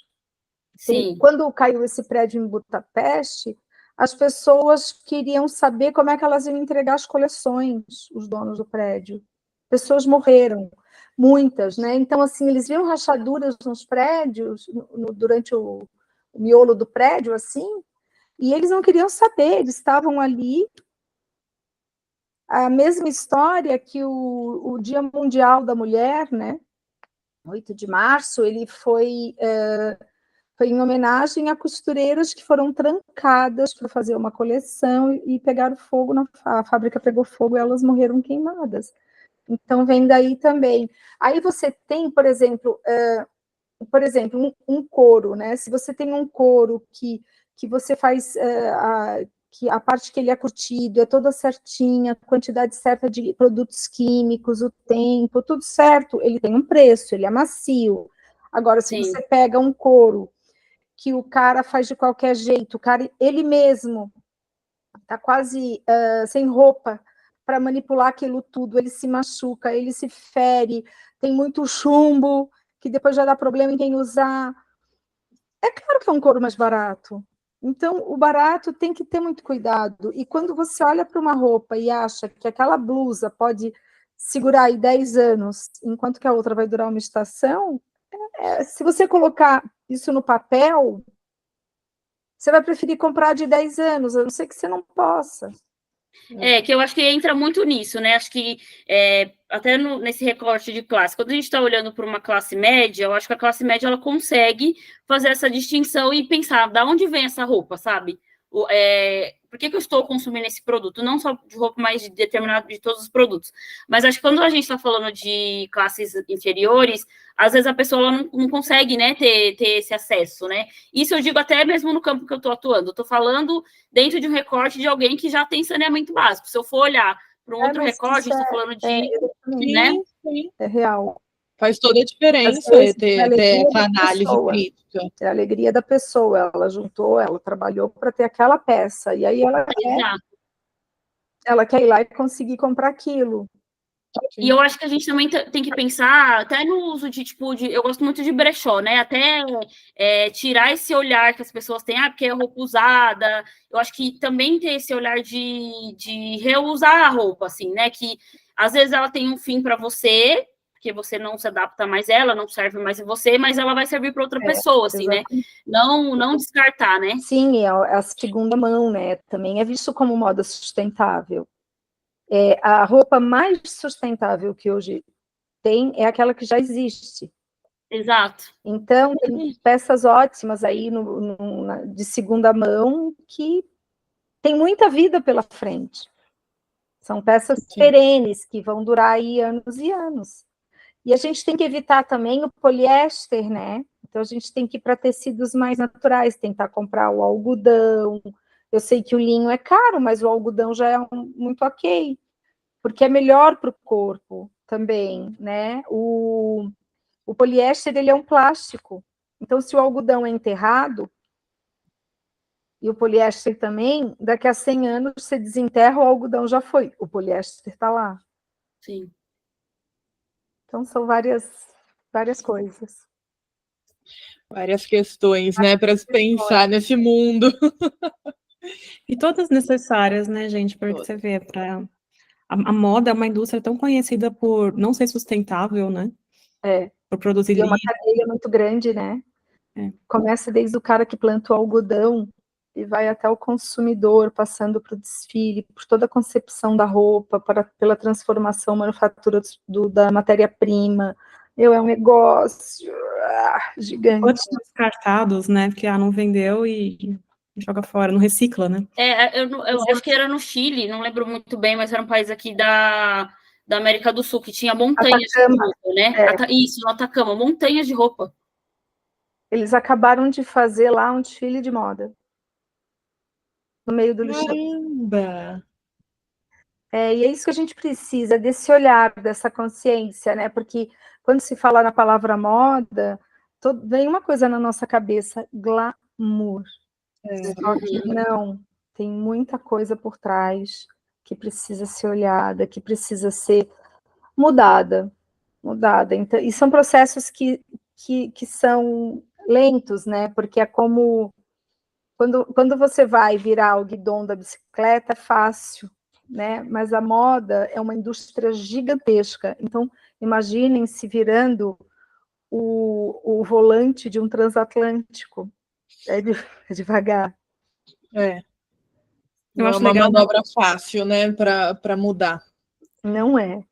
Sim. Quando caiu esse prédio em Budapeste, as pessoas queriam saber como é que elas iam entregar as coleções, os donos do prédio. Pessoas morreram, muitas, né? Então, assim, eles viam rachaduras nos prédios, durante o miolo do prédio, assim, e eles não queriam saber, eles estavam ali. A mesma história que o Dia Mundial da Mulher, né? 8 de março, ele foi Foi em homenagem a costureiras que foram trancadas para fazer uma coleção e pegaram fogo, a fábrica pegou fogo e elas morreram queimadas. Então, vem daí também. Aí você tem, por exemplo, um couro, né? Se você tem um couro que você faz, que a parte que ele é curtido é toda certinha, a quantidade certa de produtos químicos, o tempo, tudo certo, ele tem um preço, ele é macio. Agora, se Sim. você pega um couro que o cara faz de qualquer jeito, o cara, ele mesmo, está quase sem roupa para manipular aquilo tudo, ele se machuca, ele se fere, tem muito chumbo, que depois já dá problema em quem usar. É claro que é um couro mais barato. Então, o barato tem que ter muito cuidado. E quando você olha para uma roupa e acha que aquela blusa pode segurar aí 10 anos, enquanto que a outra vai durar uma estação, se você colocar isso no papel, você vai preferir comprar de 10 anos, a não ser que você não possa. Que eu acho que entra muito nisso, né? Acho que até nesse recorte de classe, quando a gente está olhando para uma classe média, eu acho que a classe média ela consegue fazer essa distinção e pensar da onde vem essa roupa, sabe? Por que eu estou consumindo esse produto? Não só de roupa, mas de todos os produtos. Mas acho que quando a gente está falando de classes inferiores, às vezes a pessoa ela não consegue, né, ter esse acesso, né? Isso eu digo até mesmo no campo que eu estou atuando. Eu estou falando dentro de um recorte de alguém que já tem saneamento básico. Se eu for olhar para um outro recorte, estou falando de, né? Sim. É real. Faz toda a diferença ter essa análise crítica. É a alegria da pessoa. Ela juntou, ela trabalhou para ter aquela peça. E aí ela quer ir lá e conseguir comprar aquilo. E eu acho que a gente também tem que pensar até no uso eu gosto muito de brechó, né? Até tirar esse olhar que as pessoas têm, porque é roupa usada. Eu acho que também ter esse olhar de reusar a roupa, assim, né? Que às vezes ela tem um fim para você, porque você não se adapta mais a ela, não serve mais em você, mas ela vai servir para outra pessoa, assim, exatamente. Né? Não descartar, né? Sim, é a segunda mão, né? Também é visto como moda sustentável. A roupa mais sustentável que hoje tem é aquela que já existe. Exato. Então, tem peças ótimas aí de segunda mão que tem muita vida pela frente. São peças perenes que vão durar aí anos e anos. E a gente tem que evitar também o poliéster, né? Então, a gente tem que ir para tecidos mais naturais, tentar comprar o algodão. Eu sei que o linho é caro, mas o algodão já é muito ok, porque é melhor para o corpo também, né? O poliéster, ele é um plástico. Então, se o algodão é enterrado, e o poliéster também, daqui a 100 anos, você desenterra, o algodão já foi. O poliéster está lá. Sim. Então, são várias coisas. Várias questões, né, para se pensar nesse mundo. E todas necessárias, né, gente? Porque você vê, a moda é uma indústria tão conhecida por não ser sustentável, né? Por produzir e é uma cadeia muito grande, né? Começa desde o cara que planta o algodão e vai até o consumidor, passando para o desfile, por toda a concepção da roupa, pela transformação, manufatura da matéria-prima. É um negócio gigante. Quantos descartados, né? Porque não vendeu e joga fora, não recicla, né? Eu acho que era no Chile, não lembro muito bem, mas era um país aqui da América do Sul, que tinha montanhas de roupa, né? Isso, no Atacama, montanhas de roupa. Eles acabaram de fazer lá um desfile de moda. No meio do lixão. Caramba! E é isso que a gente precisa, desse olhar, dessa consciência, né? Porque quando se fala na palavra moda, vem uma coisa na nossa cabeça, glamour. Só que não, tem muita coisa por trás que precisa ser olhada, que precisa ser mudada. Então, e são processos que são lentos, né? Porque é como quando você vai virar o guidão da bicicleta, é fácil, né? Mas a moda é uma indústria gigantesca. Então, imaginem se virando o volante de um transatlântico. É devagar. Não é uma manobra fácil, né, para mudar. Não é.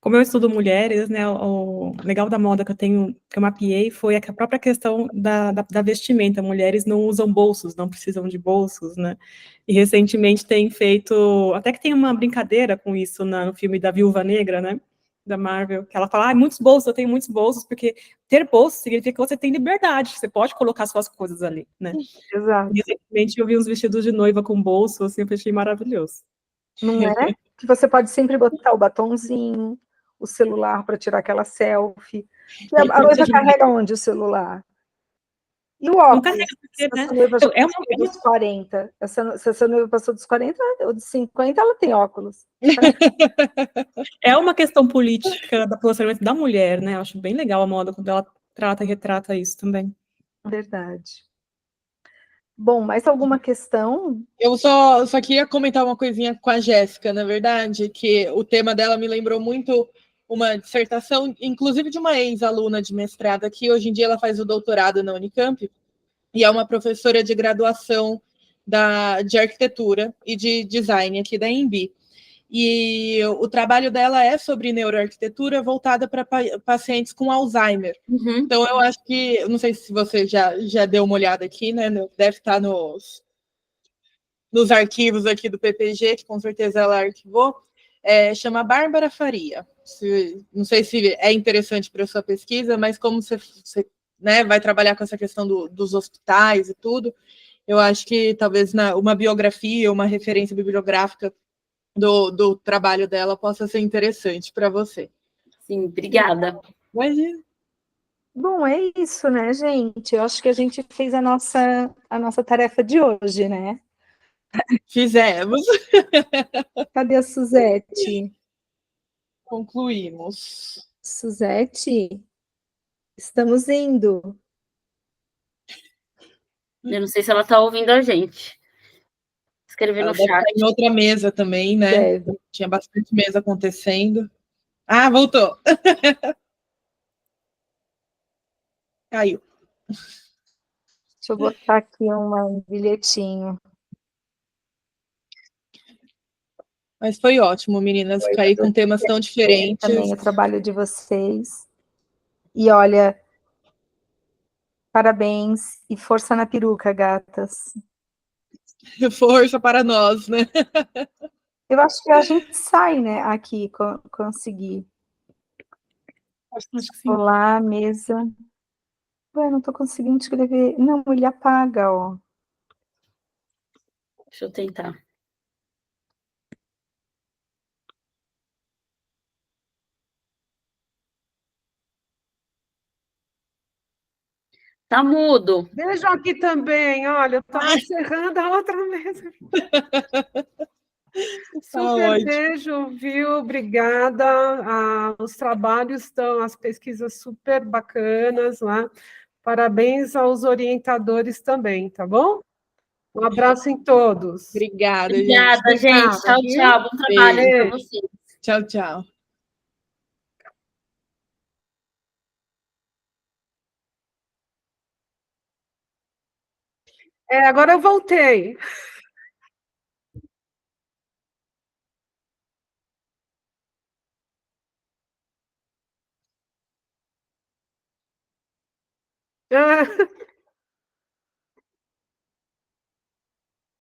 Como eu estudo mulheres, né, o legal da moda que eu mapeei foi a própria questão da vestimenta. Mulheres não usam bolsos, não precisam de bolsos, né? E recentemente tem feito, até que tem uma brincadeira com isso no filme da Viúva Negra, né? Da Marvel, que ela fala, muitos bolsos, eu tenho muitos bolsos, porque ter bolso significa que você tem liberdade, você pode colocar suas coisas ali, né? Exato. E recentemente eu vi uns vestidos de noiva com bolso, assim, eu achei maravilhoso. Não é? Que você pode sempre botar o batonzinho, o celular para tirar aquela selfie. E a noiva carrega onde o celular? E o Não óculos? carrega Se porque, né? essa noiva já É passou dos 40, se essa noiva passou dos 40 ou dos 50, ela tem óculos. é uma questão política do posicionamento da mulher, né? Eu acho bem legal a moda quando ela trata e retrata isso também. Verdade. Bom, mais alguma questão? Eu só queria comentar uma coisinha com a Jéssica, na verdade, que o tema dela me lembrou muito uma dissertação, inclusive de uma ex-aluna de mestrado aqui, hoje em dia ela faz o doutorado na Unicamp, e é uma professora de graduação de arquitetura e de design aqui da EMB. E o trabalho dela é sobre neuroarquitetura voltada para pacientes com Alzheimer. Uhum. Então, eu acho que, não sei se você já deu uma olhada aqui, né? Deve estar nos arquivos aqui do PPG, que com certeza ela arquivou, chama Bárbara Faria. Não sei se é interessante para a sua pesquisa, mas como você né, vai trabalhar com essa questão dos hospitais e tudo, eu acho que talvez uma biografia, uma referência bibliográfica do trabalho dela possa ser interessante para você. Sim, obrigada. Imagina. Bom, é isso, né, gente? Eu acho que a gente fez a nossa tarefa de hoje, né? Fizemos. Cadê a Suzete? Concluímos. Suzete, estamos indo. Eu não sei se ela está ouvindo a gente. Escrever Ela no deve chat. estar em outra mesa também, né? Deve. Tinha bastante mesa acontecendo. Ah, voltou. Caiu. Deixa eu botar aqui um bilhetinho. Mas foi ótimo, meninas, cair com temas tão diferentes. Também o trabalho de vocês. E olha, parabéns e força na peruca, gatas. Força para nós, né? Eu acho que a gente sai, né, aqui, conseguir. Acho que sim. Olá, mesa. Ué, não estou conseguindo escrever. Não, ele apaga, ó. Deixa eu tentar. Tá mudo. Vejam aqui também, olha, eu estava encerrando a outra mesa. Super beijo, viu? Obrigada. Os trabalhos estão, as pesquisas super bacanas lá. Parabéns aos orientadores também, tá bom? Um abraço em todos. Obrigada, Obrigada, gente. Tchau, tchau. Bom trabalho para vocês. Tchau, tchau. Agora eu voltei.